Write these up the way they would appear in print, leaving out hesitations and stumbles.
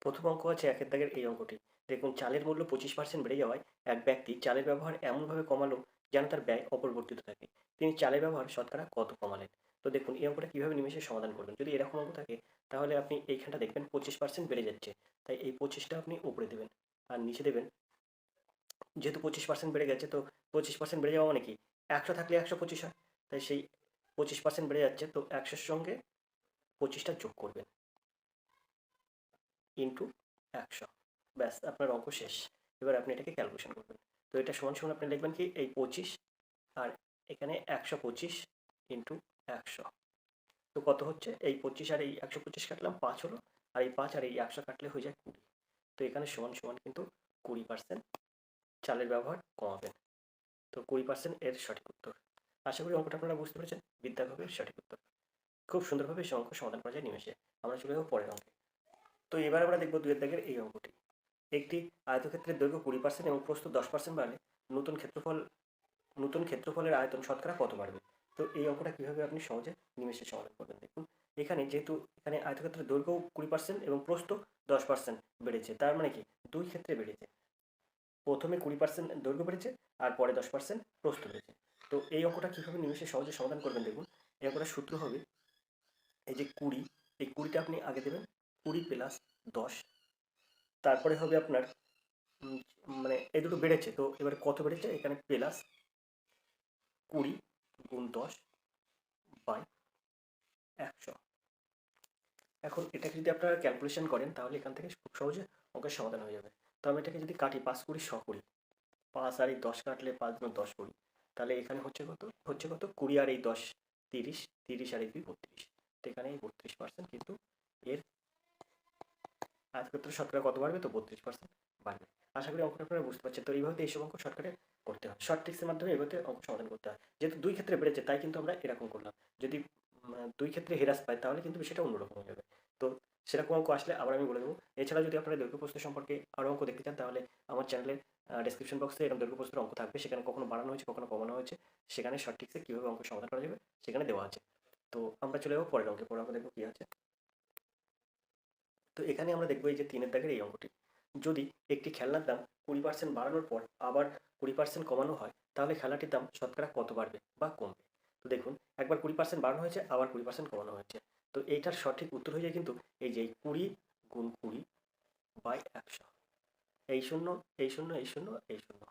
প্রথম অঙ্ক আছে একের দাগের এই অঙ্কটি। দেখুন, চালের মূল্য 25% বেড়ে যাওয়ায় এক ব্যক্তি চালের ব্যবহার এমনভাবে কমালো যেন তার ব্যয় অপরিবর্তিত থাকে। তিনি চালের ব্যবহার শতকরা কত কমালেন? তো দেখুন, এই অঙ্কটা কীভাবে নিমেষে সমাধান করবেন। যদি এরকম অঙ্ক থাকে তাহলে আপনি এইখানটা দেখবেন 25% বেড়ে যাচ্ছে, তাই এই 25টা আপনি উপরে দেবেন আর নিচে দেবেন। যেহেতু 25% বেড়ে গেছে, তো 25% বেড়ে যাওয়া মানে কি, 100 থাকলে 125 হয়, তাই সেই 25% বেড়ে যাচ্ছে, তো 100-র সঙ্গে 25টা যোগ করবেন ইন্টু 100। ব্যাস, আপনার অঙ্ক শেষ। এবার আপনি এটাকে ক্যালকুলেশন করবেন। তো এটা সমান সমান আপনি লিখবেন কি, এই 25 আর এখানে 125 ইন্টু 100। তো কত হচ্ছে, এই 25 আর এই 125 কাটলাম 5 হলো, আর এই 5 আর এই 100 কাটলে হয়ে যায় 20। তো এখানে সমান সমান কিন্তু 20% চালের ব্যবহার কমাবেন। তো 20% এর সঠিক উত্তর। আশা করি অঙ্কটা আপনারা বুঝতে পেরেছেন। বিদ্যাভবের সঠিক উত্তর। খুব সুন্দরভাবে এই অঙ্ক সমাধান করা যায় নিমেষে। আমরা চলে যাবো পরের অঙ্কে। তো এবার আমরা দেখবো 2 এর দাগের এই অঙ্কটি। একটি আয়তক্ষেত্রের দৈর্ঘ্য 20% এবং প্রস্থ 10% বাড়লে নতুন ক্ষেত্রফলের আয়তন শতকরা কত বাড়বে? তো এই অঙ্কটা কীভাবে আপনি সহজে নিমেষে সমাধান করবেন দেখুন। এখানে যেহেতু এখানে আয়তক্ষেত্রের দৈর্ঘ্য 20% এবং প্রস্থ 10% বেড়েছে, তার মানে কি, দুই ক্ষেত্রে বেড়েছে। প্রথমে 20% দৈর্ঘ্য বেড়েছে আর পরে 10% প্রস্থ বেড়েছে। তো এই অঙ্কটা কীভাবে নিমেষে সহজে সমাধান করবেন দেখুন। এই অঙ্কটার সূত্র হবে, এই যে 20, এই 20টা আপনি আগে দেবেন, 20 প্লাস 10। তারপরে হবে আপনার মানে এই দুটো বেড়েছে, তো এবারে কত বেড়েছে, এখানে প্লাস 20 গুণ 10 বাই 100। এখন এটাকে যদি আপনারা ক্যালকুলেশন করেন তাহলে এখান থেকে খুব সহজে অঙ্কের সমাধান হয়ে যাবে। তো আমি এটাকে যদি কাটি, 5 20 120, 5 আর এই 10 কাটলে 5 গুণ 10 20, তাহলে এখানে হচ্ছে কত 20 আর এই 10 30, 30 আর এই 2 32। তো এখানে এই 32% কিন্তু এর আয়তক্ষেত্র শতকরা কত বাড়বে, তো 32% বাড়বে। আশা করি অঙ্কটা আপনারা বুঝতে পারছেন। তো এইভাবে এইসব অঙ্ক শর্টকাটে করতে হয়, শর্ট ট্রিক্সের মাধ্যমে এইভাবে অঙ্ক সমাধান করতে হয়। যেহেতু দুই ক্ষেত্রে বেড়েছে তাই কিন্তু আমরা এরকম করলাম। যদি দুই ক্ষেত্রে হেরাস পায় তাহলে কিন্তু বিষয়টা অন্যরকম হয়ে যাবে। তো সেরকম অঙ্ক আসলে আবার আমি বলে দেবো। এছাড়া যদি আপনারা দৈর্ঘ্য প্রস্থ সম্পর্কে আরও অঙ্ক দেখতে চান তাহলে আমার চ্যানেলের ডেসক্রিপশন বক্সে এরকম দৈর্ঘ্য প্রস্থের অঙ্ক থাকবে, সেখানে কখনো বাড়ানো হয়েছে কখনো কমানো হয়েছে, সেখানে শর্ট ট্রিক্সে কীভাবে অঙ্ক সমাধান করা যাবে সেখানে দেওয়া আছে। তো আমরা চলে যাবো পরের অঙ্কে। পরের অঙ্ক দেখবো কী আছে। তো এখানে আমরা দেখবো এই যে 3 এর দাগের এই অঙ্কটি। যদি একটি খেলনার দাম 20% বাড়ানোর পর আবার 20% কমানো হয় তাহলে খেলাটির দাম শতকরা কত বাড়বে বা কমবে? তো দেখুন, একবার 20% বাড়ানো হয়েছে, আবার 20% কমানো হয়েছে। তো এইটার সঠিক উত্তর হয়ে যায় কিন্তু এই যে 20 গুণ 20 বাই 100। এই শূন্য, এই শূন্য, এই শূন্য, এই শূন্য,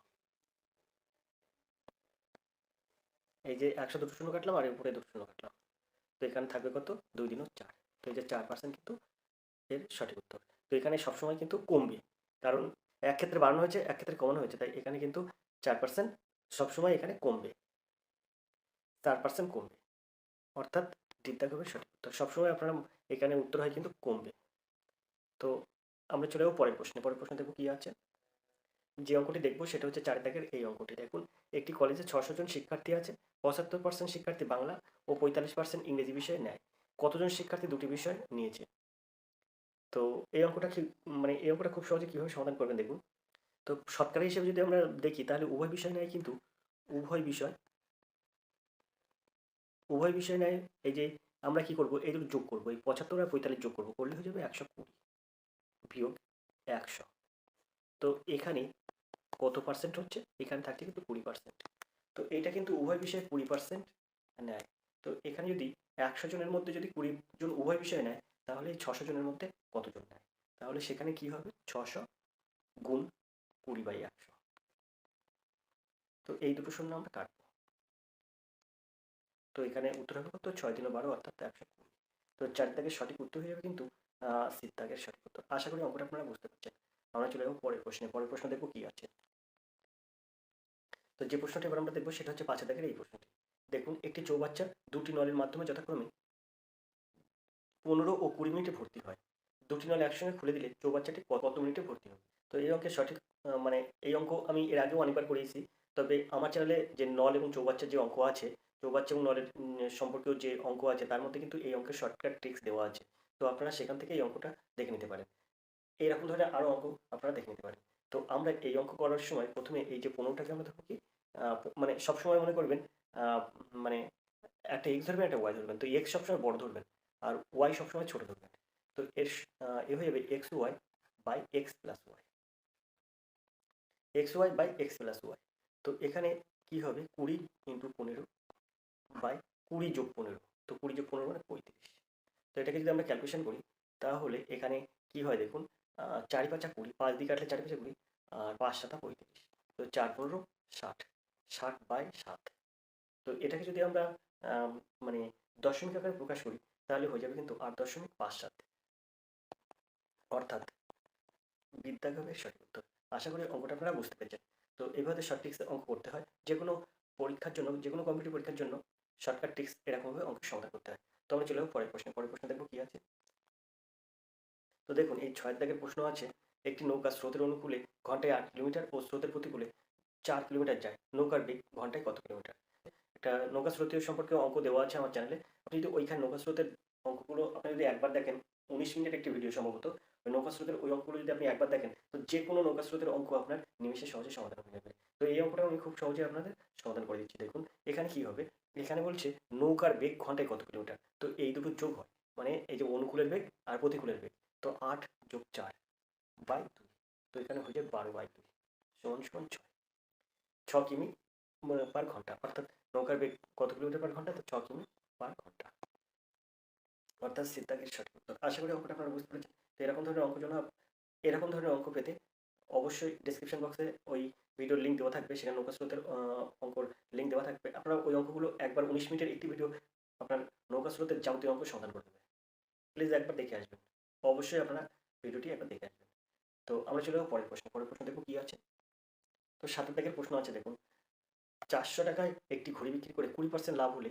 এই যে 100 দুটো শূন্য কাটলাম আর উপরে দুটো শূন্য কাটলাম। তো এখানে থাকবে কত, 2 দিনও 4। তো এই যে 4% কিন্তু এর সঠিক উত্তর। তো এখানে সবসময় কিন্তু কমবে, কারণ এক ক্ষেত্রে বাড়ানো হয়েছে এক ক্ষেত্রে কমানো হয়েছে, তাই এখানে কিন্তু 4% সবসময় এখানে কমবে, 4% কমবে, অর্থাৎ ডিদ্দাগ হবে সঠিক উত্তর। সবসময় আপনারা এখানে উত্তর হয় কিন্তু কমবে। তো আমরা চলে যাবো পরের প্রশ্নে। পরের প্রশ্ন দেখবো কী আছে। যে অঙ্কটি দেখবো সেটা হচ্ছে 4 দাগের এই অঙ্কটি। দেখুন, একটি কলেজে 600 জন শিক্ষার্থী আছে, 75% শিক্ষার্থী বাংলা ও 45% ইংরেজি বিষয়ে নেয়। কতজন শিক্ষার্থী দুটি বিষয় নিয়েছে? তো এই অঙ্কটা কি, মানে এই অঙ্কটা খুব সহজে কীভাবে সমাধান করবেন দেখুন। তো শতকরা হিসেবে যদি আমরা দেখি তাহলে উভয় বিষয় নেয় কিন্তু, উভয় বিষয় উভয় বিষয় নেয়। এই যে আমরা কি করব, এই দুটো যোগ করবো, এই 75 আর 45 যোগ করবো, করলে হয়ে যাবে 120 বিয়োগ 100। তো এখানে কত পার্সেন্ট হচ্ছে, এখানে থাকছে কিন্তু 20%। তো এইটা কিন্তু উভয় বিষয়ে 20% নেয়। তো এখানে যদি 100 জনের মধ্যে যদি 20 জন উভয় বিষয় নেয় তাহলে এই 600 জনের মধ্যে কতজন নেয়? তাহলে সেখানে কি হবে, 600 গুণ 20/100। তো এই দুটো শূন্য আমরা কাটবো। তো এখানে উত্তর হবে কত, 6 দিনে 12 অর্থাৎ 120। তো 4 দাগের সঠিক উত্তর হয়ে যাবে কিন্তু সি দাগের সঠিক উত্তর। আশা করি অঙ্কটা আপনারা বুঝতে পারছেন। আমরা চলে যাবো পরের প্রশ্নে। পরের প্রশ্ন দেখবো কি আছে। তো যে প্রশ্নটি এবার আমরা দেখবো সেটা হচ্ছে 5 দাগের এই প্রশ্নটি। দেখুন, একটি চৌবাচ্চা দুটি নলের মাধ্যমে যথাক্রমে 15 ও 20 মিনিটে ভর্তি হয়। দুটি নল একসঙ্গে খুলে দিলে চৌবাচ্চাটি কত মিনিটে ভর্তি হবে? তো এই অঙ্কের সঠিক মানে এই অঙ্ক আমি এর আগেও অনেকবার করিয়েছি। তবে আমার চ্যানেলে যে নল এবং চৌবাচ্চার যে অঙ্ক আছে, চৌবাচ্চা এবং নলের সম্পর্কেও যে অঙ্ক আছে তার মধ্যে কিন্তু এই অঙ্কের শর্টকাট ট্রিক্স দেওয়া আছে। তো আপনারা সেখান থেকে এই অঙ্কটা দেখে নিতে পারেন। এইরকম ধরনের আরও অঙ্ক আপনারা দেখে নিতে পারেন। তো আমরা এই অঙ্ক করার সময় প্রথমে এই যে 15টাকে আমরা ধরবো কি, মানে সবসময় মনে করবেন মানে একটা এক্স ধরবেন একটা ওয়াই ধরবেন। তো এক্স সবসময় বড় ধরবেন আর ওয়াই সবসময় ছোট ধরবেন। তো এর এ হয়ে যাবে x y by x plus y, x y by x plus y. তো এখানে কি হবে 20 ইন্টু 15 বাই 20 যোগ 15, তো 20 যোগ 15 মানে 35। তো এটাকে যদি আমরা ক্যালকুলেশন করি তাহলে এখানে কি হয় দেখুন, 4 5 20, 5 দিয়ে কাটলে 4 5 20 আর 5 7 35, তো 4 15 60, 60 বাই 7। তো এটাকে যদি আমরা মানে দশমিক আকারে প্রকাশ করি তাহলে হয়ে যাবে কিন্তু 8.57, অর্থাৎ বিদ্যাগমের সঠিক উত্তর। আশা করি অঙ্কটা আপনারা বুঝতে পেরেছেন। তো এইভাবে শর্ট ট্রিক্সে অঙ্ক করতে হয়, যে কোনো পরীক্ষার জন্য, যে কোনো কম্পিটিটিভ পরীক্ষার জন্য শর্টকাট ট্রিক্স এরকমভাবে অঙ্কের সমাধান করতে হয়। তো আমরা চলে যাবো পরের প্রশ্নে। পরের প্রশ্ন দেখবো কি আছে। তো দেখুন এই 6 দাগের প্রশ্ন আছে, একটি নৌকা স্রোতের অনুকূলে ঘন্টায় 8 কিলোমিটার ও স্রোতের প্রতিকূলে 4 কিলোমিটার যায়, নৌকার বেগ ঘন্টায় কত কিলোমিটার? একটা নৌকা স্রোতের সম্পর্কে অঙ্ক দেওয়া আছে আমার চ্যানেলে। আপনি যদি ওইখানে নৌকা স্রোতের অঙ্কগুলো আপনি যদি একবার দেখেন, 19 মিনিটের একটি ভিডিও সম্ভবত, ওই নৌকা স্রোতের ওই অঙ্কগুলো যদি আপনি একবার দেখেন তো যে কোনো নৌকা স্রোতের অঙ্ক আপনার নিমেষে সহজে সমাধান হয়ে যাবে। তো এই অঙ্কটা আমি খুব সহজে আপনাদের সমাধান করে দিচ্ছি। দেখুন এখানে কি হবে, এখানে বলছে নৌকার বেগ ঘন্টায় কত কিলোমিটার, তো এই দুটো যোগ হয়, মানে এই যে অনুকূলের বেগ আর প্রতিকূলের বেগ, তো 8 যোগ 4 বাই 2, তো এখানে হয়ে যায় 12 বাই 2 সমান সমান 6, 6 কিমি পার ঘন্টা, অর্থাৎ নৌকার বেগ কত কিলোমিটার পার ঘন্টা, তো 6 কিমি পার ঘন্টা, অর্থাৎ সিদ্ধান্তের সঠিক উত্তর। আশা করি অঙ্কটা আপনারা বুঝতে পেরেছেন। তো এরকম ধরনের অঙ্ক জন্য, এরকম ধরনের অঙ্ক পেতে অবশ্যই ডিসক্রিপশন বক্সে ওই ভিডিওর লিঙ্ক দেওয়া থাকবে, সেখানে নৌকা স্রোতের অঙ্কর লিঙ্ক দেওয়া থাকবে। আপনারা ওই অঙ্কগুলো একবার 19 মিনিটের একটি ভিডিও আপনার নৌকা স্রোতের যাবতীয় অঙ্ক সমাধান করে দেবে। প্লিজ একবার দেখে আসবেন, অবশ্যই আপনারা ভিডিওটি একবার দেখে আসবেন। তো আমরা চলে যাবো পরের প্রশ্ন। পরের প্রশ্ন দেখবো কি আছে। তো 7 দাগের প্রশ্ন আছে দেখুন, 400 টাকায় একটি ঘড়ি বিক্রি করে 20% লাভ হলে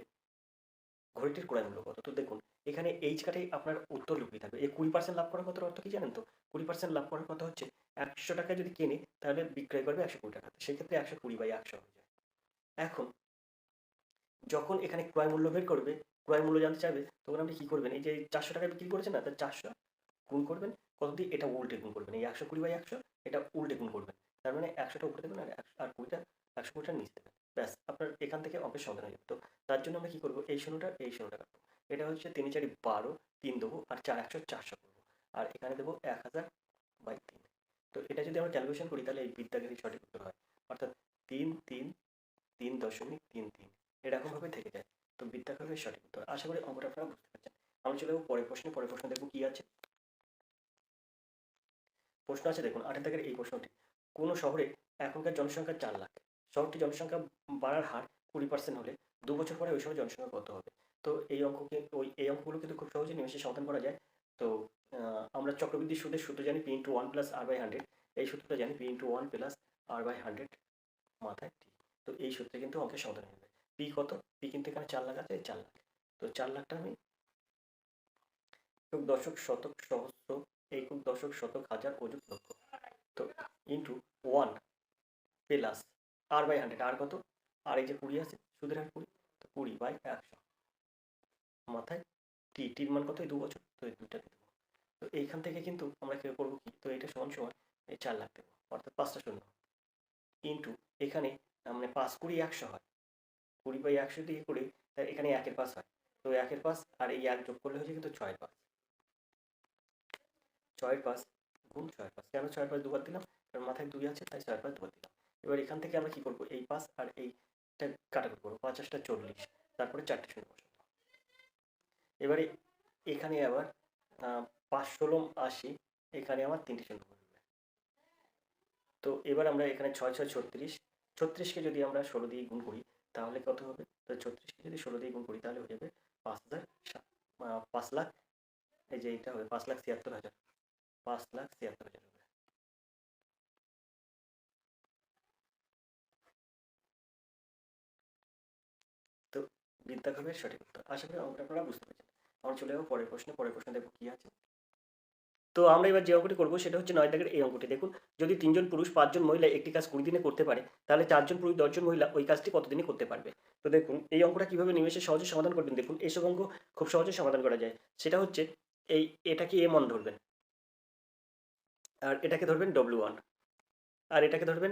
ঘড়িটির ক্রয় মূল্য কত? তো দেখুন এখানে এইচ কাটে আপনার উত্তর লুকিয়ে থাকবে। এই 20% লাভ করার কথার অর্থ কি জানেন তো? 20% লাভ করার কথা হচ্ছে 100 টাকায় যদি কেনে তাহলে বিক্রয় করবে 120 টাকাতে। সেক্ষেত্রে 120 বাই 100 হয়ে যায়। এখন যখন এখানে ক্রয় মূল্য বের করবে, ক্রয় মূল্য জানতে চাইবে, তখন আপনি কি করবেন, এই যে 400 টাকায় বিক্রি করেছেন না, তার 400 গুণ করবেন কত দিয়ে, এটা উল্টে গুণ করবেন, এই 120 বাই 100 এটা উল্টে গুণ করবেন। তার মানে 100টা উপরে দেবেন আর 20টা 120টা নিচে দেবেন। ব্যাস আপনার এখান থেকে অঙ্কের সমাধান হয়ে যাবে। তো তার জন্য আমরা কি করবো, এই শূন্যটা এই শূন্যটা কাটবো। এটা হচ্ছে 3 4 12, 3 দেবো আর 4 100 400 করবো, আর এখানে দেবো 1000 বাই 3। তো এটা যদি আমরা ক্যালকুলেশন করি তাহলে এই বিদ্যাগেরই সঠিক উত্তর হয়, অর্থাৎ 3 3 3.33 এরকমভাবে থেকে যায়। তো বিদ্যাগের সঠিক উত্তর। আশা করি অঙ্কটা আপনারা বুঝতে পারছেন। আমরা চলে যাবো পরের প্রশ্নে। পরের প্রশ্ন দেখবো কি আছে। প্রশ্ন আছে দেখুন 8 দাগের এই প্রশ্নটি, কোনো শহরে এখনকার জনসংখ্যা 4 লাখ, শহরটি জনসংখ্যা বাড়ার হার 20% হলে 2 বছর পরে ওই শহরের জনসংখ্যা কত হবে? তো এই অঙ্ককে এই অঙ্কগুলো কিন্তু খুব সহজে নিমেষে সমাধান করা যায়। তো আমরা চক্রবৃদ্ধি সুদের সূত্র জানি p into 1 plus r by 100, এই সূত্রটা জানি p into 1 plus r by 100 মাথায় t। তো এই সূত্রে কিন্তু অঙ্কের সমাধান হবে। p কত? p কিন্তু এখানে 4 লাখ আছে, 4 লাখ। তো 4 লাখটা আমি একক দশক শতক সহস্র একক দশক শতক হাজার অযুত লক্ষ, তো ইন্টু 1 প্লাস r বাই 100, আর কত? আর এই যে 20 আছে, সুদের হার 20, তো 20 বাই 100 মাথায় টির মান কত? এই 2 বছর, তো এই দুইটা দেবো। তো এইখান থেকে কিন্তু আমরা কি করবো কি, তো এটা সমান সমান এই 4 লাখ দেবো, অর্থাৎ 5টা শূন্য ইন্টু এখানে মানে 5 20 100 হয়, 20 বাই 100 দিয়ে করে তাই এখানে 1-এর 5 হয়, তো 1-এর 5 আর এই 1 যোগ করলে হয়েছে কিন্তু 6-এর 5, 6-এর 5 গুণ 6-এর 5। কেন 6-এর 5 দুবার দিলাম? কারণ মাথায় 2 আছে তাই 6-এর 5 দুবার দিলাম। এবার এখান থেকে আমরা কি করবো, এই 5 আর এইটা কাটাকুটি করবো, 5 8 40, তারপরে 4টে শূন্য বসাবো। এবারে এখানে আবার 5 16 80, এখানে আমার 3টে শূন্য বসবে। তো এবার আমরা এখানে 6 6 36, 36কে যদি আমরা 16 দিয়ে গুণ করি তাহলে কত হবে? তো 36কে যদি 16 দিয়ে গুণ করি তাহলে হয়ে যাবে 5 লাখ, এই যে এটা হবে 5,76,000, 5,76,000 হবে। তো বিদ্যাগমের সঠিক উত্তর। আশা করি অঙ্কটা আপনারা বুঝতে পেরেছেন। আমরা চলে যাবো পরের প্রশ্নে। পরের প্রশ্নে দেখবো কি আছে। তো আমরা এবার যে অঙ্কটি করবো সেটা হচ্ছে 9 দাগের এই অঙ্কটি। দেখুন যদি 3 জন পুরুষ 5 জন মহিলা একটি কাজ 20 দিনে করতে পারে তাহলে 4 জন পুরুষ 10 জন মহিলা ওই কাজটি কত দিনে করতে পারবে? তো দেখুন এই অঙ্কটা কিভাবে নিমেষে সহজে সমাধান করবেন, দেখুন এইসব অঙ্ক খুব সহজে সমাধান করা যায়। সেটা হচ্ছে এটাকে m1 ধরবেন, আর এটাকে ধরবেন w1, আর এটাকে ধরবেন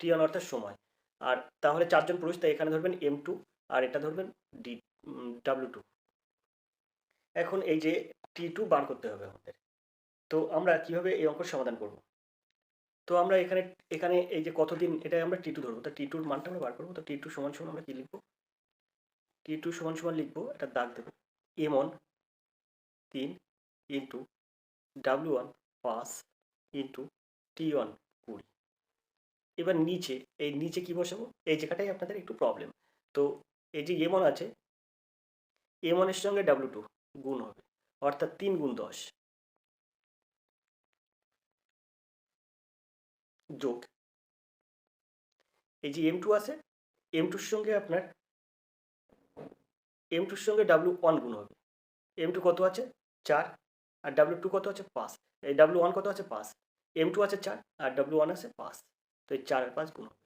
t1 অর্থাৎ সময়। আর তাহলে 4 জন পুরুষ, তাই এখানে ধরবেন m2 আর এটা ধরবেন w2। এখন এই যে t2 বার করতে হবে আমাদের, তো আমরা কিভাবে এই অঙ্কের সমাধান করব? তো আমরা এখানে এখানে এই যে কতদিন, এটা আমরা টি টু ধরবো, তো টি টুর মানটা আমরা বার করবো। তো টি টু সমান সমান আমরা কি লিখবো? টি টু সমান সমান লিখবো, একটা দাগ দেবো, M one 3 into W one 5 into T one 20। এবার নিচে, এই নিচে কি বসাবো? এই জায়গাটাই আপনাদের একটু প্রবলেম। তো এই যে এম ওয়ান আছে, এম ওয়ানের সঙ্গে ডাব্লিউ টু গুণ হবে, অর্থাৎ 3 গুণ 10 যোগ এই যে এম টু আছে, এম টুর সঙ্গে আপনার এম টুর সঙ্গে ডাব্লিউ ওয়ান গুণ হবে। এম টু কত আছে? 4, আর ডাব্লিউ টু কত আছে? 5। এই ডাব্লিউ ওয়ান কত আছে? 5। এম টু আছে 4 আর ডাব্লিউ ওয়ান আছে 5। তো এই 4 আর 5 গুণ হবে।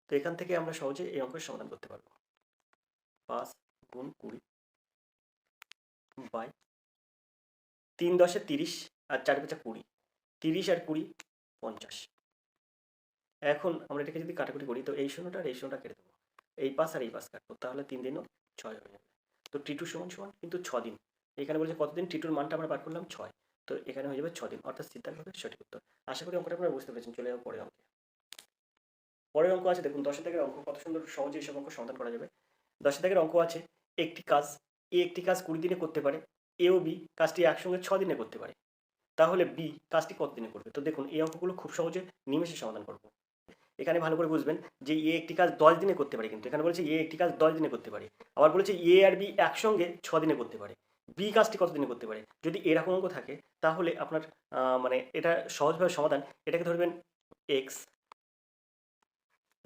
তো এখান থেকে আমরা সহজে এই অঙ্কের সমাধান করতে পারবো। 5 গুণ 20 বাই 3 10 30 আর 4 5 20, 30 আর 20 50। এখন আমরা এটাকে যদি কাটাকুটি করি, তো এই শূন্যটা আর এই শূন্যটা কেটে দেবো, এই পাশ আর এই পাশ কাটবো, তাহলে 3 দিনও 6 হয়ে যাবে। তো টি টু সমান সমান কিন্তু 6 দিন। এখানে বলছে কতদিন, টি টুর মানটা আমরা বার করলাম 6, তো এখানে হয়ে যাবে 6 দিন, অর্থাৎ সিদ্ধান্ত হবে সঠিক উত্তর। আশা করি অঙ্কটা আপনারা বুঝতে পেরেছেন। চলে যাবো পরের অঙ্কে। পরের অঙ্ক আছে দেখুন, 10 দাগের অঙ্ক, কত সুন্দর সহজে এইসব অঙ্ক সমাধান করা যাবে। 10 দাগের অঙ্ক আছে, একটি কাজ এ একটি কাজ 20 দিনে করতে পারে, এ ও বি কাজটি একসঙ্গে 6 দিনে করতে পারে, তাহলে বি কাজটি কত দিনে করবে? তো দেখুন এই অঙ্কগুলো খুব সহজে নিমেষে সমাধান করবো। এখানে ভালো করে বুঝবেন যে এ একটি কাজ 10 দিনে করতে পারে, কিন্তু এখানে বলেছে এ একটি কাজ 10 দিনে করতে পারে, আবার বলেছে এ আর বি একসঙ্গে 6 দিনে করতে পারে, বি কাজটি কত দিনে করতে পারে। যদি এরকম অঙ্ক থাকে তাহলে আপনার মানে এটা সহজভাবে সমাধান, এটাকে ধরবেন এক্স,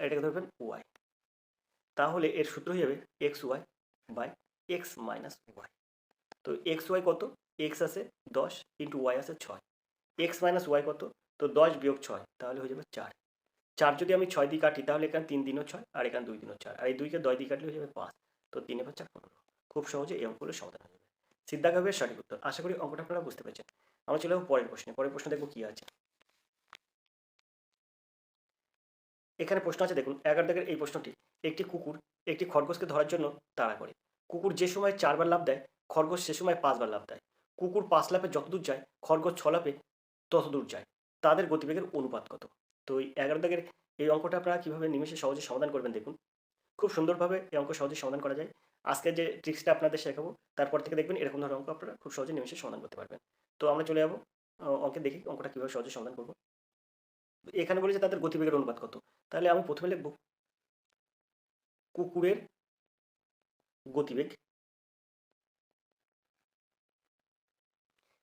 এটাকে ধরবেন ওয়াই, তাহলে এর সূত্র হয়ে যাবে x y by x minus y. তো এক্স ওয়াই কত? এক্স আছে 10 ইন্টু ওয়াই আছে 6, এক্স মাইনাস ওয়াই কত? তো 10 বিয়োগ 6, তাহলে হয়ে যাবে 4। 4 যদি আমি 6 দিয়ে কাটি তাহলে এখানে 3 দিনও 6 আর এখানে 2 দিনও 4, আর এই 2কে 10 দিয়ে কাটলে হয়ে যাবে 5। তো 3 5 15। খুব সহজে এই অঙ্কগুলো সমাধান হয়ে যাবে। সিদ্ধান্তভাবে সঠিক উত্তর। আশা করি অঙ্কটা আপনারা বুঝতে পেরেছেন। আমরা চলে যাবো পরের প্রশ্নে। পরের প্রশ্ন দেখবো কি আছে। এখানে প্রশ্ন আছে দেখুন, 11 দাগের এই প্রশ্নটি, একটি কুকুর একটি খরগোশকে ধরার জন্য তাড়া করে। কুকুর যে সময় 4 বার লাফ দেয়, খরগোশ সে সময় 5 বার লাফ দেয়। কুকুর 5 লাফে যত দূর যায়, খরগোশ 6 লাফে তত দূর যায়। তাদের গতিবেগের অনুপাত কত? তো এই 11 দাগের এই অঙ্কটা আপনারা কীভাবে নিমেষে সহজে সমাধান করবেন দেখুন। খুব সুন্দরভাবে এই অঙ্ক সহজে সমাধান করা যায়। আজকে যে ট্রিক্সটা আপনাদের শেখাবো, তারপর থেকে দেখবেন এরকম ধরনের অঙ্ক আপনারা খুব সহজে নিমেষে সমাধান করতে পারবেন। তো আমরা চলে যাবো অঙ্কে, দেখি অঙ্কটা কীভাবে সহজে সমাধান করবো। এখানে বলেছে তাদের গতিবেগের অনুপাত কত, তাহলে আমি প্রথমে লিখব কুকুরের গতিবেগ।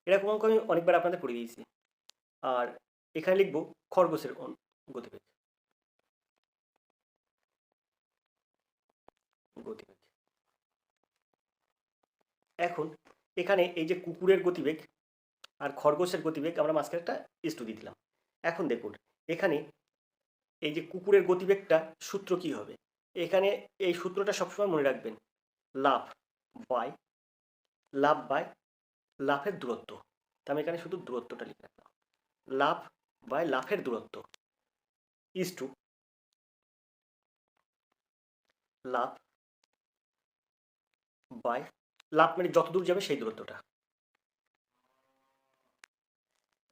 এরকম অঙ্ক আমি অনেকবার আপনাদের করে দিয়েছি। আর এখানে লিখব খরগোশের গতিবেগ। গতিবেগ এখন এখানে এই যে কুকুরের গতিবেগ আর খরগোশের গতিবেগ আমরা মাঝখানে একটা ইস্টু দিয়ে দিলাম। এখন দেখুন এখানে এই যে কুকুরের গতিবেগটা সূত্র কি হবে, এখানে এই সূত্রটা সবসময় মনে রাখবেন, লাফ বাই লাফ বাই লাফের দূরত্ব। তা আমি এখানে শুধু দূরত্বটা লিখে রাখলাম, লাফ বাই লাফের দূরত্ব ইজ টু লাফ বাই লাফ মানে যত দূর যাবে সেই দূরত্বটা।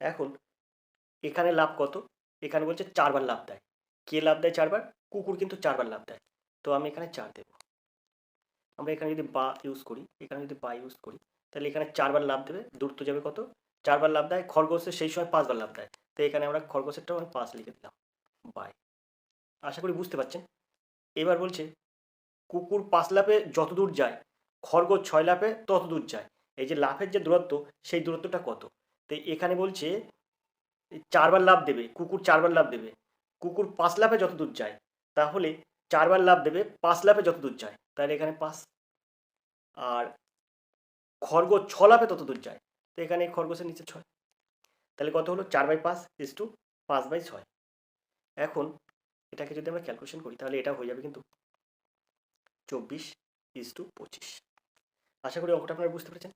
এখন এখানে লাফ কত, এখানে বলছে 4 বার লাফ দেয়। কে লাফ দেয় 4 বার? কুকুর কিন্তু 4 বার লাফ দেয়, তো আমি এখানে 4 দেব। আমরা এখানে যদি বা ইউজ করি, এখানে যদি বা ইউজ করি, তাহলে এখানে 4 বার লাফ দেবে, দূরত্ব যাবে কত? 4 বার লাফ দেয়। খরগোশের সেই সময় 5 বার লাফ দেয়, তো এখানে আমরা খরগোশেরটাও আমি 5 লিখে দিলাম বাই। আশা করি বুঝতে পারছেন। এবার বলছে কুকুর 5 লাফে যত দূর যায়, খরগোশ 6 লাফে তত দূর যায়। এই যে লাফের যে দূরত্ব, সেই দূরত্বটা কত? তো এখানে বলছে 4 বার লাফ দেবে, কুকুর 4 বার লাফ দেবে, কুকুর 5 লাফে যত দূর যায়, তাহলে 4 বার লাফ দেবে 5 লাফে যত দূর যায়, তাহলে এখানে 5। আর খরগোশ 6 লাফে তত দূর যায়, তো এখানে খরগোশের নিচে 6, তাহলে কত হলো? 4/5 ইজ টু 5/6। এখন এটাকে যদি আমরা ক্যালকুলেশন করি তাহলে এটা হয়ে যাবে কিন্তু 24 ইজ টু 25। আশা করি অঙ্কটা আপনারা বুঝতে পেরেছেন।